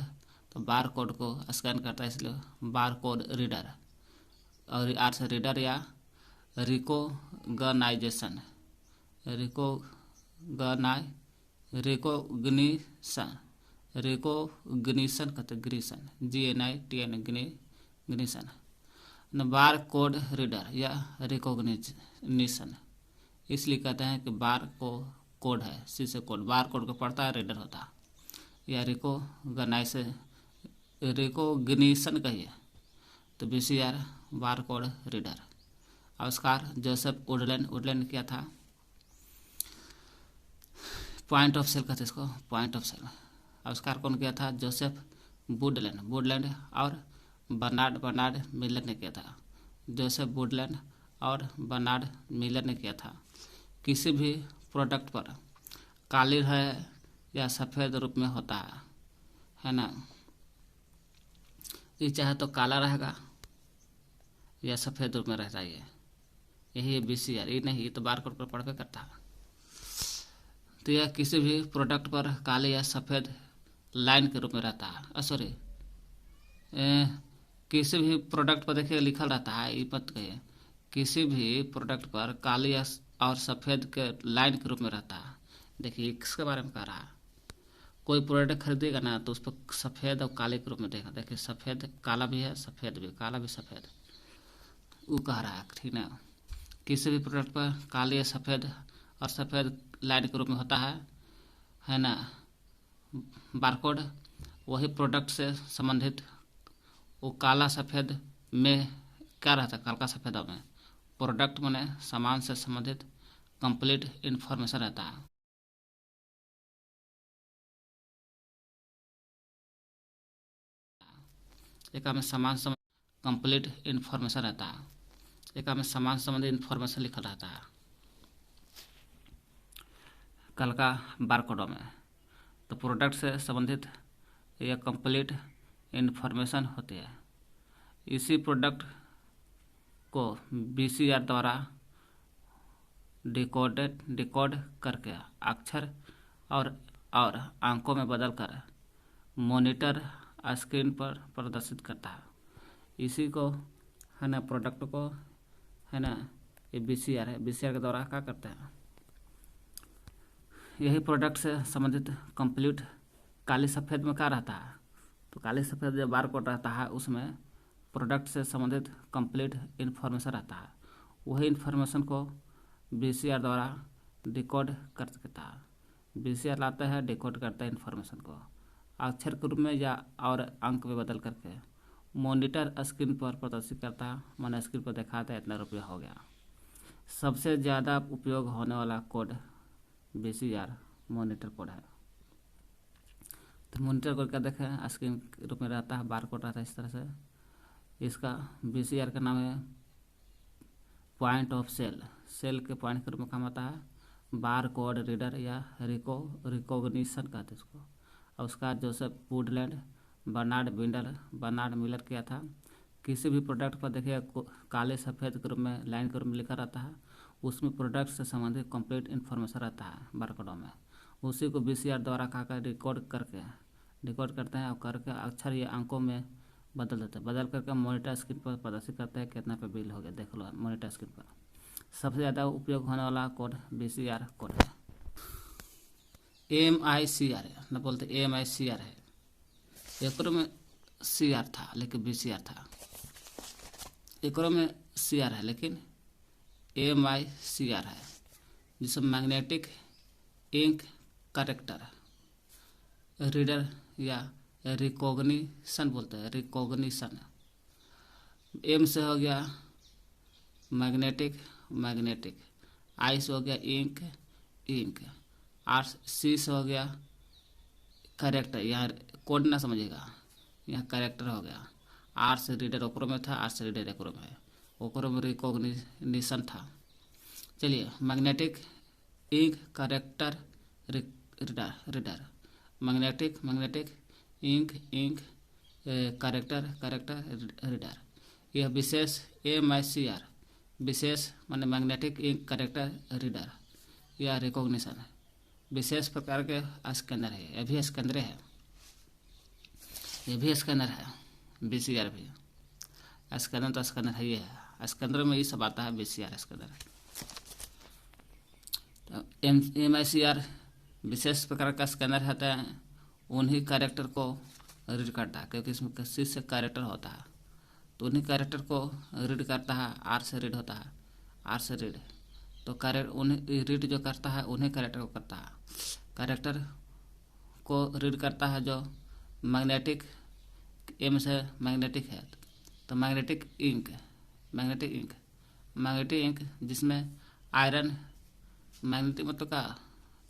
तो बार कोड को स्कैन करता है, इसलिए बार कोड रीडर, और आर से रीडर या रिकोगनाइजेशन कहते ग्रीसन ग्नीसन बार कोड रीडर या रिकोगनिशन, इसलिए कहते हैं कि बार को कोड है, सी से कोड, बार कोड को पढ़ता है, रीडर होता है, या रिकोगनिशन कहिए तो बीसीआर बार कोड रीडर। आविष्कार जोसेफ वुडलैंड किया था। पॉइंट ऑफ सेल कहते हैं इसको, पॉइंट ऑफ सेल आविष्कार कौन किया था, जोसेफ वुडलैंड और बर्नार्ड मिलर ने किया था। जोसेफ वुडलैंड और बर्नार्ड मिलर ने किया था। किसी भी प्रोडक्ट पर काली है या सफ़ेद रूप में होता है ना, ये चाहे तो काला रहेगा या सफ़ेद रूप में रह जाइए, यही है BCR। ये नहीं, ये तो बारकोड पर पढ़ पे करता है। तो यह किसी भी प्रोडक्ट पर काले या सफ़ेद लाइन के रूप में रहता है। सॉरी, किसी भी प्रोडक्ट पर देखिए लिखल रहता है, ये मत कहिए, किसी भी प्रोडक्ट पर काले या और सफ़ेद के लाइन के रूप में रहता है। देखिए इसके बारे में कह रहा है, कोई प्रोडक्ट खरीदेगा ना तो उस पर सफ़ेद और काले के रूप में देखा। देखिए सफ़ेद काला भी है, सफ़ेद भी, काला भी सफ़ेद, वो कह रहा है, ठीक ना। किसी भी प्रोडक्ट पर काले या सफ़ेद और सफ़ेद लाइन के रूप में होता है ना बारकोड। वही प्रोडक्ट से संबंधित वो काला सफ़ेद में क्या रहता है, काला सफ़ेद में प्रोडक्ट में सामान से संबंधित कंप्लीट इन्फॉर्मेशन रहता है। एक में सामान कंप्लीट इन्फॉर्मेशन रहता है, एक में सामान संबंधित इन्फॉर्मेशन लिखा रहता है कल का बारकोडों में। तो प्रोडक्ट से संबंधित यह कंप्लीट इन्फॉर्मेशन होती है। इसी प्रोडक्ट को BCR द्वारा डिकोड करके अक्षर और अंकों में बदलकर मॉनिटर स्क्रीन पर प्रदर्शित करता है। इसी को है ना, प्रोडक्ट को है ना, ये BCR है। BCR के द्वारा क्या करते हैं, यही प्रोडक्ट से संबंधित कंप्लीट काली सफ़ेद में क्या रहता है, तो काली सफ़ेद जो बारकोड रहता है उसमें प्रोडक्ट से संबंधित कंप्लीट इन्फॉर्मेशन रहता है। वही इन्फॉर्मेशन को BCR द्वारा डिकोड कर सकता है। BCR लाता है, डिकोड करता है इन्फॉर्मेशन को अक्षर के रूप में या और अंक में बदल करके मॉनिटर स्क्रीन पर प्रदर्शित करता है। मैंने स्क्रीन पर दिखाता है, इतना रुपया हो गया। सबसे ज़्यादा उपयोग होने वाला कोड BCR मॉनिटर कोड है। तो मॉनिटर कोड क्या देखें, स्क्रीन के रूप में रहता है, बार कोड रहता है इस तरह से। इसका BCR का नाम है पॉइंट ऑफ सेल के पॉइंट के रूप में काम आता है। बार कोड रीडर या रिकॉग्निशन कहते हैं इसको। और उसका जोसेफ वुडलैंड बर्नार्ड मिलर किया था। किसी भी प्रोडक्ट पर देखिए काले सफ़ेद के रूप में लाइन के रूप में लिखा रहता है, उसमें प्रोडक्ट से संबंधित कंप्लीट इन्फॉर्मेशन रहता है बारकोडों में। उसी को BCR द्वारा डिकोड करते हैं और करके अक्षर या अंकों में बदल देते हैं। बदल करके मॉनिटर स्क्रीन पर प्रदर्शित करते हैं कितना पे बिल हो गया, देख लो मॉनिटर स्क्रीन पर। सबसे ज़्यादा उपयोग होने वाला कोड BCR कोड है। MICR है ना, बोलते MICR है। एक में CR था लेकिन BCR था, एक में CR है लेकिन MICR है, जिसमें मैग्नेटिक इंक करेक्टर रीडर या रिकॉग्निशन बोलते हैं, रिकॉग्निशन। M से हो गया मैग्नेटिक, I से हो गया इंक, C से हो गया करेक्टर, यहाँ कोड ना समझेगा, यहाँ करेक्टर हो गया। R से रीडर ओकरो में था, R से रीडर एकरो में है, ओकरो में रिकॉग्निशन था। चलिए, magnetic ink character reader, magnetic ink character reader. यह विशेष MICR विशेष माने मैग्नेटिक इंक करेक्टर रीडर या रिकॉग्निशन विशेष प्रकार के स्कैनर है। यह भी स्कैनर है, BCR भी स्कैनर तो स्कैनर है, ये है स्कैनर में ये सब आता है, BCR स्कैनर। तो MICR विशेष प्रकार का स्कैनर होता है, उन्हीं कैरेक्टर को रीड करता है, क्योंकि इसमें किसी से कैरेक्टर होता है तो उन्हीं कैरेक्टर को रीड करता है। R से रीड होता है, R से रीड तो उन्हें रीड जो करता है उन्हीं कैरेक्टर को करता है। कैरेक्टर को रीड करता है जो मैग्नेटिक, M से मैग्नेटिक है तो मैग्नेटिक इंक जिसमें आयरन, मैग्नेटिक मतलब का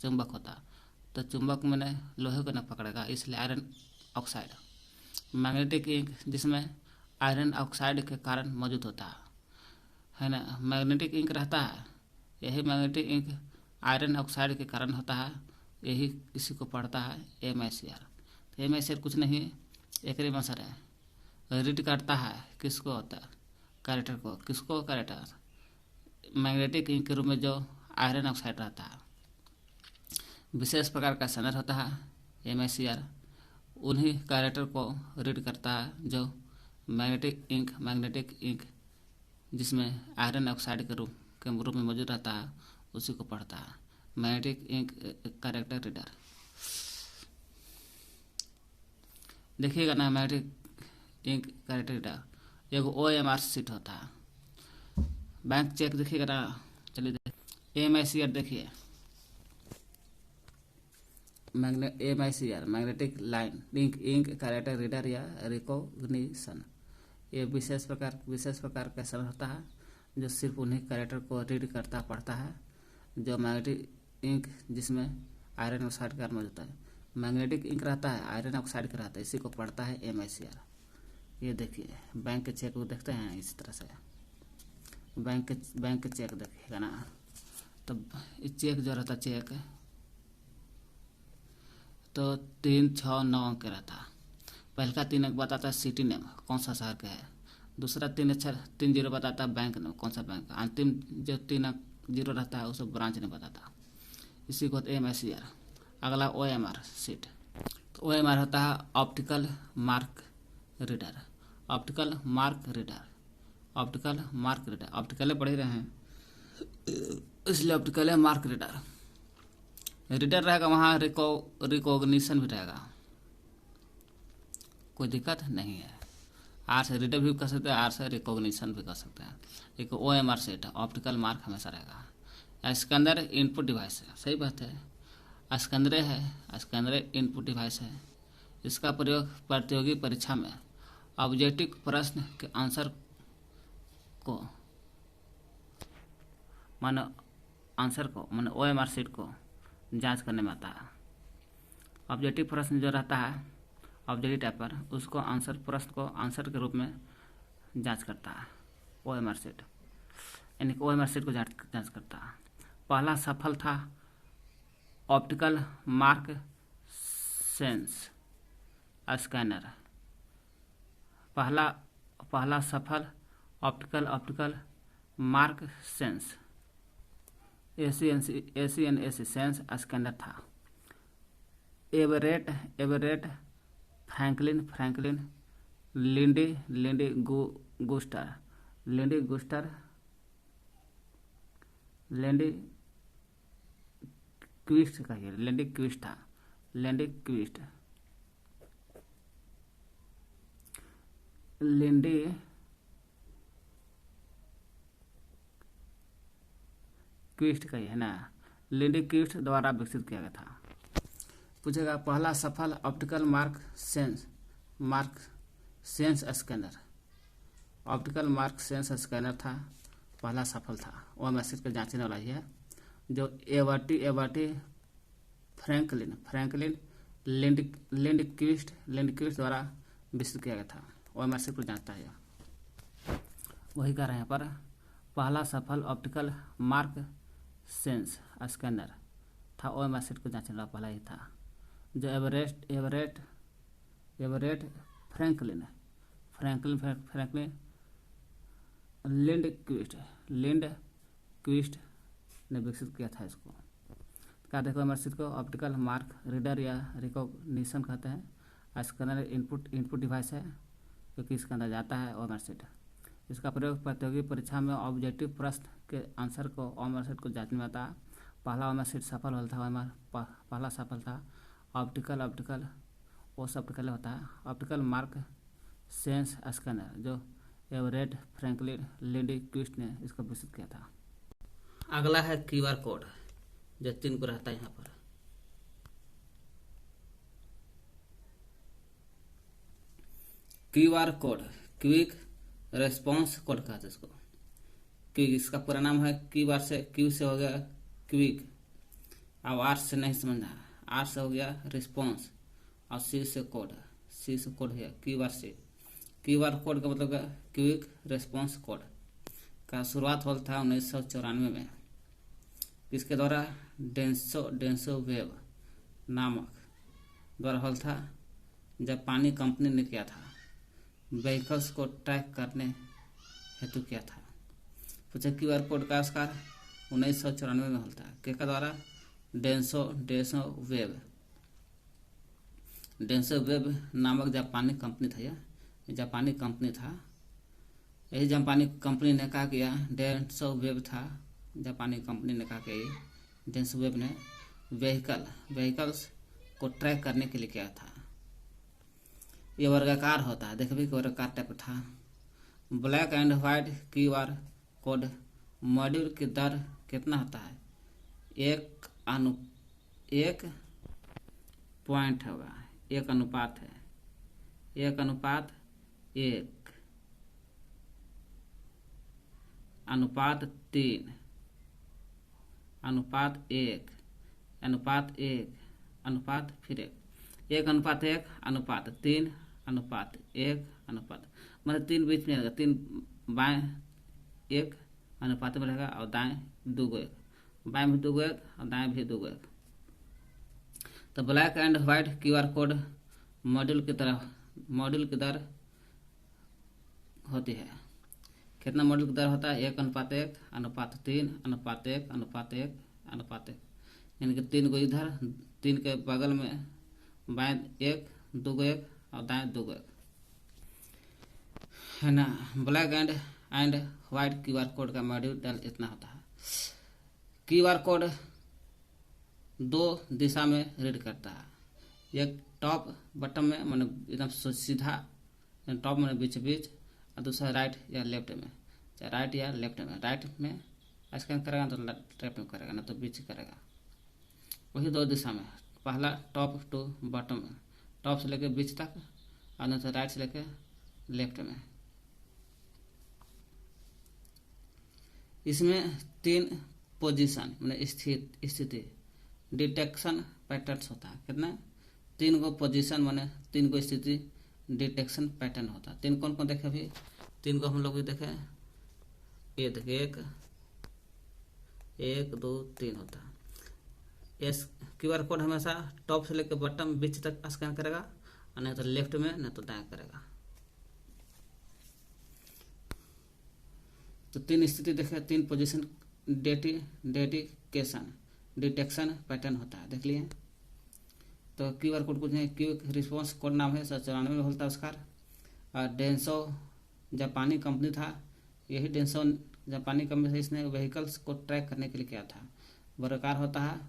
चुंबक होता, तो चुंबक मैंने लोहे को न पकड़ेगा, इसलिए आयरन ऑक्साइड। मैग्नेटिक इंक जिसमें आयरन ऑक्साइड के कारण मौजूद होता है ना, मैग्नेटिक इंक रहता है। यही मैग्नेटिक इंक आयरन ऑक्साइड के कारण होता है, यही इसी को पढ़ता है MICR। तो MICR कुछ नहीं, एक आंसर है। रीड करता है किसको होता है, कैरेक्टर को। किसको, कैरेक्टर, मैग्नेटिक इंक के रूप में जो आयरन ऑक्साइड रहता है। विशेष प्रकार का स्कैनर होता है MICR, उन्हीं कैरेक्टर को रीड करता है जो मैग्नेटिक इंक जिसमें आयरन ऑक्साइड के रूप में मौजूद रहता है, उसी को पढ़ता है मैग्नेटिक इंक कैरेक्टर रीडर। देखिएगा ना, मैग्नेटिक इंक कैरेक्टर रीडर एक OMR शीट होता है। बैंक चेक देखिएगा ना, चलिए MICR देखिए, MICR magnetic line ink character reader या रिकॉग्निशन। ये विशेष प्रकार का स्कैनर होता है जो सिर्फ उन्हीं कैरेक्टर को रीड करता पढ़ता है जो मैग्नेटिक इंक जिसमें आयरन ऑक्साइड का मौजूद होता है। मैग्नेटिक इंक रहता है, आयरन ऑक्साइड का रहता है, इसी को पढ़ता है MICR। ये देखिए बैंक के चेक को देखते हैं इस तरह से, बैंक के चेक देखिएगा ना, तो चेक जो रहता चेक तो 3, 6, 9 अंक रहता है। पहला 3 अंक बताता है सिटी नेम, कौन सा शहर का है। दूसरा 3 0 बताता है बैंक नेम, कौन सा बैंक। अंतिम जो 3 अंक 0 रहता है उसे ब्रांच नहीं बताता। इसी को MICR। अगला OMR शीट। तो OMR होता है optical mark reader. Optical mark reader optical पढ़ रहे हैं, इसलिए ऑप्टिकल मार्क रीडर रहेगा। वहाँ रिकॉग्निशन भी रहेगा, कोई दिक्कत नहीं है। R से रीडर भी कर सकते हैं, R से रिकॉग्निशन भी कर सकते हैं। एक OMR सेट है, ऑप्टिकल मार्क हमेशा रहेगा। इसके अंदर इनपुट डिवाइस है, सही बात है, स्कैनर इनपुट डिवाइस है। इसका प्रयोग प्रतियोगी परीक्षा में ऑब्जेक्टिव प्रश्न के आंसर को मानो OMR शीट को जांच करने में आता है। ऑब्जेक्टिव प्रश्न जो रहता है ऑब्जेक्टिव टाइप पर, उसको प्रश्न को आंसर के रूप में जांच करता है OMR शीट, यानी कि OMR शीट को जांच करता है। पहला सफल था ऑप्टिकल मार्क सेंस स्कैनर। पहला सफल optical mark sense ACNAC sense scanner था। एवरेट फ्रैंकलिन लिंडी क्विस्ट का ये लेंडी क्विस्ट था। क्विस्ट का है ना, लेंडी क्विस्ट द्वारा विकसित किया गया था। पूछेगा पहला सफल optical mark sense scanner. Optical mark sense scanner था, पहला सफल था। वो मैसेज को जांचने वाला ही है, जो एवर्टी फ्रैंकलिन लिंडक्विस्ट द्वारा विकसित किया गया था। वो मैसेज को जांचता है, वही कर रहे हैं। पर पहला सफल ऑप्टिकल मार्क सेंस स्कैनर था, वो मैसेज को जांचने वाला पहला ही था, जो एवरेट फ्रैंकलिन लिंडक्विस्ट ने विकसित किया था इसको। क्या देखो मैसेज को ऑप्टिकल मार्क रीडर या रिकॉग्निशन कहते हैं। स्कैनर इनपुट डिवाइस है, क्योंकि इसके अंदर जाता है OMR। इसका प्रयोग प्रतियोगी परीक्षा में ऑब्जेक्टिव प्रश्न के आंसर को OMR को जांचने में आता है। पहला OMR सफल होता था, पहला सफल था ऑप्टिकल होता है ऑप्टिकल मार्क सेंस स्कैनर, जो एवरेट फ्रैंकलिन लिंडक्विस्ट ने इसको विकसित किया था। अगला है QR कोड, जो 3 को रहता है यहाँ पर। QR code quick response code कहते हैं इसको। इसका पूरा नाम है क्यू से हो गया क्विक। अब R से नहीं समझना, R से हो गया रिस्पॉन्स और C से कोड। सी से कोड है Q R C. Q R code का मतलब क्विक रेस्पॉन्स कोड का शुरुआत हुआ था 1994 में। किसके द्वारा? डेंसो वेब नामक द्वारा हुआ था, जापानी कंपनी ने किया था। व्हीकल्स को ट्रैक करने हेतु किया था। पूछा क्यू आर कोड का आविष्कार 1994 में हुआ था। किसके द्वारा? डेंसो वेब नामक जापानी कंपनी था। यह जापानी कंपनी था। यही जापानी कंपनी ने कहा किया डेंसो वेब था। जापानी कंपनी ने कहा कि डेंसो वेब ने व्हीकल्स को ट्रैक करने के लिए किया था। ये वर्गाकार होता है, देखिए वर्गाकार टाइप था। Black and white Q R code module की दर कितना होता है? 1 पॉइंट होगा, 1 अनुपात है, 1 अनुपात 1 अनुपात 3 अनुपात 1 अनुपात 1 अनुपात फिर 1 अनुपात 1 अनुपात 3 अनुपात 1 अनुपात, मतलब 3 बीच में रहेगा, 3 बाएं 1 अनुपात में रहेगा और दाएं 2:1, बाएं भी 2:1 और दाएं भी 2:1। तो black and white Q R code module की दर होती है। कितना मॉड्यूल की दर होता है? 1 अनुपात 1 अनुपात 3 अनुपात 1 अनुपात 1 अनुपात 1, यानी कि 3 को इधर, 3 के बगल में बाएं 1 2:1 और दाएं 2:1 है ना। Black and white Q R code का मॉड्यूल दर इतना होता है। क्यू आर कोड 2 दिशा में रीड करता है। एक टॉप बटन में, माने एकदम सीधा टॉप में बीच और दूसरा राइट या लेफ्ट में, चाहे राइट या लेफ्ट में। राइट में स्कैन करेगा तो लेफ्ट में करेगा, ना तो बीच करेगा। वही 2 दिशा में, पहला टॉप टू बॉटम में, टॉप से लेकर बीच तक, और नहीं तो राइट से लेकर लेफ्ट में। इसमें 3 पोजीशन मैंने स्थिति डिटेक्शन पैटर्न्स होता है। कितना? 3 को पोजीशन माने 3 को स्थिति डिटेक्शन पैटर्न होता है। 3 कौन कौन देखे? अभी 3 को हम लोग भी देखे, ये देखिए 1 2 3 होता है। इस क्यू आर कोड हमेशा टॉप से लेकर बॉटम बीच तक स्कैन करेगा, और नहीं तो लेफ्ट में, नहीं तो दाएं करेगा। तो 3 स्थिति देखे, 3 पोजीशन डिटेक्शन पैटर्न होता है, देख लिए। तो क्यू आर कोड कुछ नहीं, क्विक रिस्पॉन्स कोड नाम है, 1994 में होता है आविष्कार। और डेंसो जापानी कंपनी था। यही डेंसो जापानी कंपनी से इसने व्हीकल्स को ट्रैक करने के लिए किया था। वर्गाकार होता है,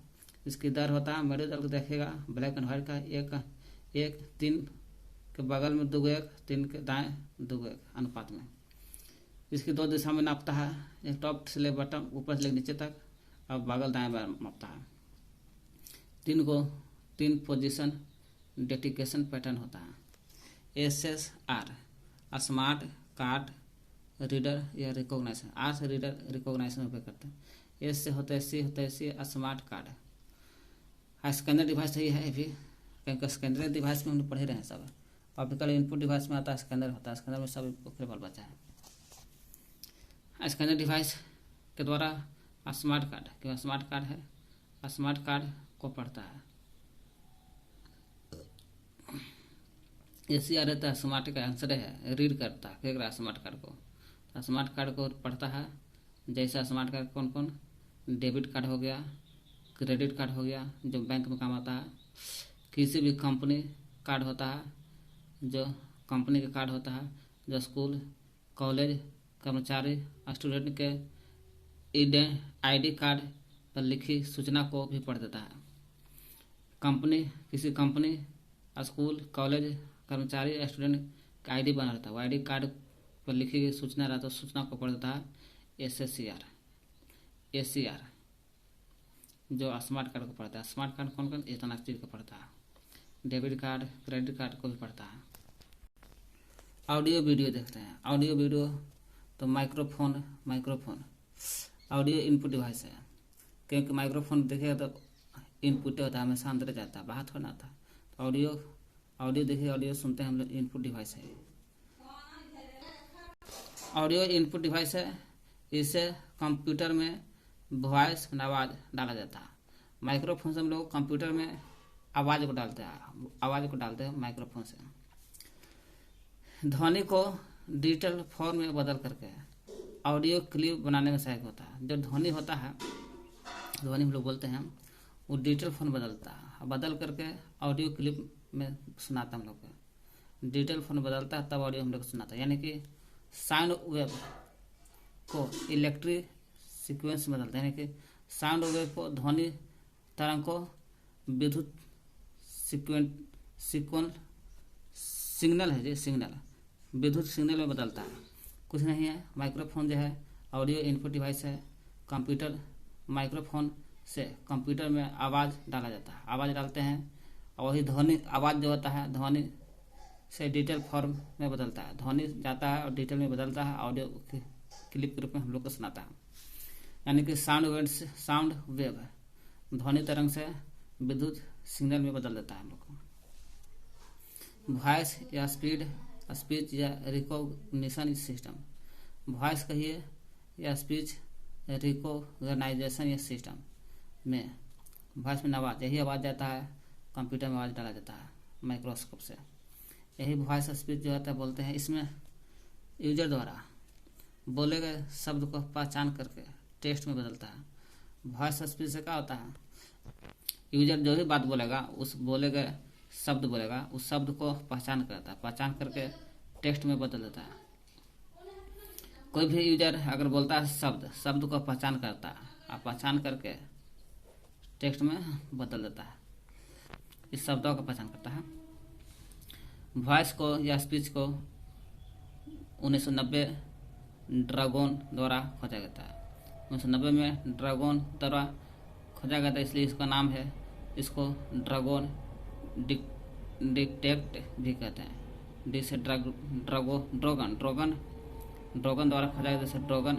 इसकी दर होता है, मेरे दर को देखेगा ब्लैक एंड व्हाइट का 1 3 के बगल में 2:1, 3 के दाएं 2:1 अनुपात में। इसकी 2 दिशा में नापता है, एक टॉप से ले बटन, ऊपर से ले नीचे तक, और बगल दाएं बाएं मापता है। 3 पोजीशन डिटेक्शन पैटर्न होता है। SSR स्मार्ट कार्ड रीडर या रिकॉग्नाइजेशन, आर से रीडर रिकॉग्नाइजेशन उपयोग करते हैं। एस से होता है सी स्मार्ट कार्ड। स्कैनर डिवाइस ही है भी, क्योंकि स्कैनर डिवाइस में हम पढ़े रहे हैं सब। ऑप्टिकल इनपुट डिवाइस में आता है स्कैनर होता है, स्कैनर में सब केवल बचा है। स्कैनर डिवाइस के द्वारा स्मार्ट कार्ड, क्योंकि स्मार्ट कार्ड है, स्मार्ट कार्ड को पढ़ता है। ACR रहता है, स्मार्ट का आंसर है, रीड करता है, फेंक रहा है स्मार्ट कार्ड को। स्मार्ट कार्ड को पढ़ता है। जैसा स्मार्ट कार्ड कौन कौन? डेबिट कार्ड हो गया, क्रेडिट कार्ड हो गया, जो बैंक में काम आता है। किसी भी कंपनी कार्ड होता है, जो कंपनी का कार्ड होता है, जो स्कूल कॉलेज कर्मचारी स्टूडेंट के ID कार्ड पर लिखी सूचना को भी पढ़ देता है। कंपनी, किसी कंपनी, स्कूल कॉलेज कर्मचारी स्टूडेंट का ID बना रहता है, वो ID कार्ड पर लिखी गई सूचना रहता है, सूचना को पढ़ देता है। ACR जो स्मार्ट कार्ड को पढ़ता है। स्मार्ट कार्ड कौन कौन? इतना चीज को पढ़ता है। डेबिट कार्ड क्रेडिट कार्ड को भी पढ़ता है। ऑडियो वीडियो देखते हैं। ऑडियो वीडियो तो माइक्रोफोन ऑडियो इनपुट डिवाइस है, क्योंकि माइक्रोफोन देखेगा तो इनपुट होता है, हमेशा अंदर जाता है, बाहर थोड़ा आता है। तो ऑडियो देखिए, ऑडियो सुनते हैं हम लोग, इनपुट डिवाइस है। ऑडियो इनपुट डिवाइस है, इससे कंप्यूटर में वॉइस आवाज़ डाला जाता है। माइक्रोफोन से हम लोग कंप्यूटर में आवाज़ को डालते हैं माइक्रोफोन से। ध्वनि को डिजिटल फॉर्म में बदल करके ऑडियो क्लिप बनाने में सहायक होता है। जो ध्वनि होता है, ध्वनि हम लोग बोलते हैं, वो डिजिटल फॉर्म बदलता है, बदल करके ऑडियो क्लिप में सुनाता है हम लोग को। डिजिटल फॉर्म बदलता है तब ऑडियो हम लोग को सुनाता है, यानी कि साउंड वेव को इलेक्ट्रिक सीक्वेंस में बदलता है, यानी कि साउंड वेव को, ध्वनि तरंग को विद्युत सिग्नल है जी, सिग्नल विद्युत सिग्नल में बदलता है। कुछ नहीं है, माइक्रोफोन जो है ऑडियो इनपुट डिवाइस है। कंप्यूटर, माइक्रोफोन से कंप्यूटर में आवाज़ डाला जाता है, आवाज़ डालते हैं और वही ध्वनि आवाज़ जो होता है ध्वनि से डिजिटल फॉर्म में बदलता है। ध्वनि जाता है और डिजिटल में बदलता है, ऑडियो क्लिप के रूप में हम लोग को सुनाता है। यानी कि साउंड वेव ध्वनि तरंग से विद्युत सिग्नल में बदल देता है हम लोग को। वॉइस या स्पीच या रिकॉग्निशन सिस्टम, वॉइस कहिए या स्पीच रिकॉग्नाइजेशन या सिस्टम में, वॉइस में आवाज़, यही आवाज़ जाता है कंप्यूटर में, आवाज़ डाला जाता है माइक्रोस्कोप से। यही वॉइस स्पीच जो होता है बोलते हैं, इसमें यूजर द्वारा बोले गए शब्द को पहचान करके टेक्स्ट में बदलता है। वॉइस स्पीच से क्या होता है, यूजर जो भी बात बोलेगा, उस बोले गए शब्द बोलेगा, उस शब्द को पहचान करता है, पहचान करके टेक्स्ट में बदल देता है। कोई भी यूजर अगर बोलता है शब्द को पहचान करता है और पहचान करके टेक्स्ट में बदल देता है, इस शब्दों का पहचान करता है। वॉइस को या स्पीच को 1990 ड्रैगन द्वारा खोजा गया था। 1990 में ड्रैगन द्वारा खोजा गया था, इसलिए इसका नाम है, इसको ड्रैगन डिटेक्ट भी कहते हैं। डी से ड्रैगन द्वारा खोजा गया, जैसे ड्रैगन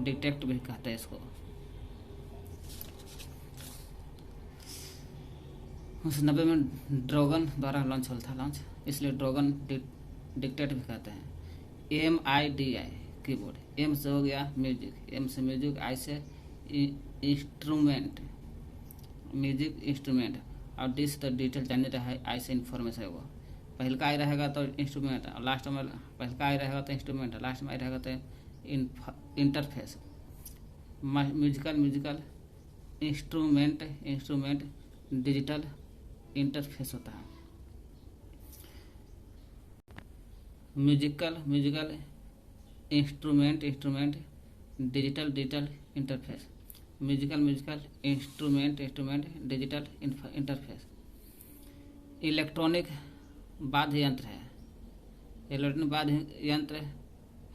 डिटेक्ट भी कहते हैं इसको। 1990 में ड्रैगन द्वारा लॉन्च हुआ था, इसलिए ड्रैगन डिटेक्ट भी कहते हैं। MIDI कीबोर्ड, एम से हो गया म्यूजिक, एम से म्यूजिक, आई से इंस्ट्रूमेंट, म्यूजिक इंस्ट्रूमेंट, और डी से तो डिटेल जाने रहा है, आई से इन्फॉर्मेशन है। वो पहले का आई रहेगा तो इंस्ट्रूमेंट, और लास्ट में पहले का आई रहेगा तो इंस्ट्रूमेंट, लास्ट में आई रहेगा तो interface. Musical instrument digital interface होता है। Musical instrument digital interface. Musical instrument digital interface. Electronic वाद्य यंत्र है, इलेक्ट्रॉनिक वाद्य यंत्र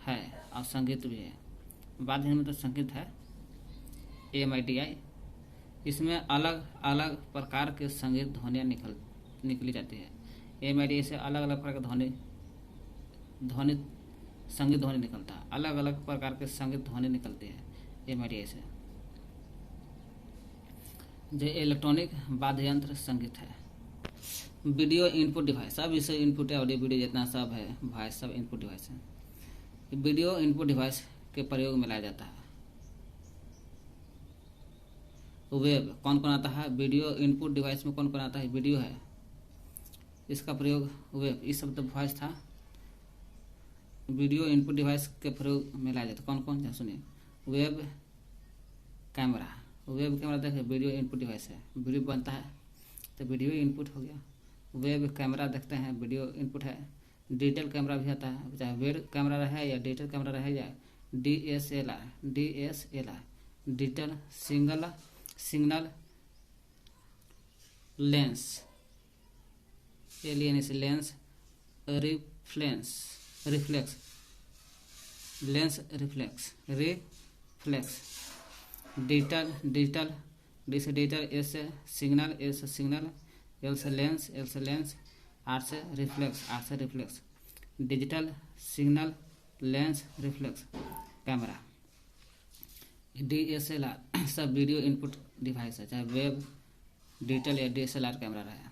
है और संगीत भी है। वाद्य यंत्र मतलब संगीत है, MIDI। इसमें अलग अलग प्रकार के संगीत ध्वनियाँ निकली जाती है। MIDI से अलग अलग प्रकार के संगीत ध्वनि निकलता है, अलग अलग प्रकार के संगीत ध्वनि निकलती है MIDI से। जो इलेक्ट्रॉनिक वाद्य यंत्र संगीत है। वीडियो इनपुट डिवाइस, सब इसे इनपुट है, ऑडियो वीडियो जितना सब है, वॉइस सब इनपुट डिवाइस है। वीडियो इनपुट डिवाइस के प्रयोग में लाया जाता है। वेब कौन कौन आता है, वीडियो इनपुट डिवाइस में कौन कौन आता है, वीडियो है, इसका प्रयोग वेब, इस शब्द वॉइस था। वीडियो इनपुट डिवाइस के प्रयोग में लाया जाता है, कौन कौन है सुनिए। वेब कैमरा देखिए वीडियो इनपुट डिवाइस है, वीडियो बनता है तो वीडियो इनपुट हो गया। वेब कैमरा देखते हैं, वीडियो इनपुट है। डिजिटल कैमरा भी आता है, चाहे वेब कैमरा रहे या डिजिटल कैमरा रहे या DSLR digital signal lens, lens reflex digital D से डिजिटल, एस से सिग्नल, एल से लेंस, आर से reflex digital signal lens reflex camera. DSLR सब वीडियो इनपुट डिवाइस है, चाहे वेब डिजिटल या DSLR कैमरा रहे।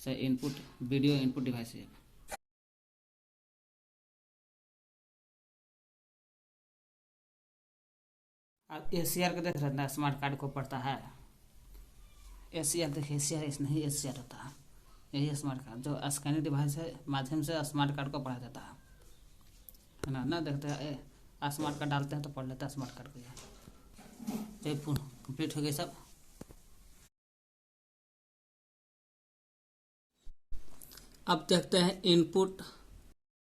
से इनपुट वीडियो इनपुट डिवाइस है। अब ACR को देख रहे हैं, स्मार्ट कार्ड को पढ़ता है। ACR देखिए, ACR नहीं ACR होता है, यही स्मार्ट कार्ड जो स्कैनिंग डिवाइस है माध्यम से स्मार्ट कार्ड को पढ़ा जाता है ना। देखते हैं स्मार्ट कार्ड डालते हैं तो पढ़ लेता है स्मार्ट कार्ड को। ये कंप्लीट हो गई सब। अब देखते हैं इनपुट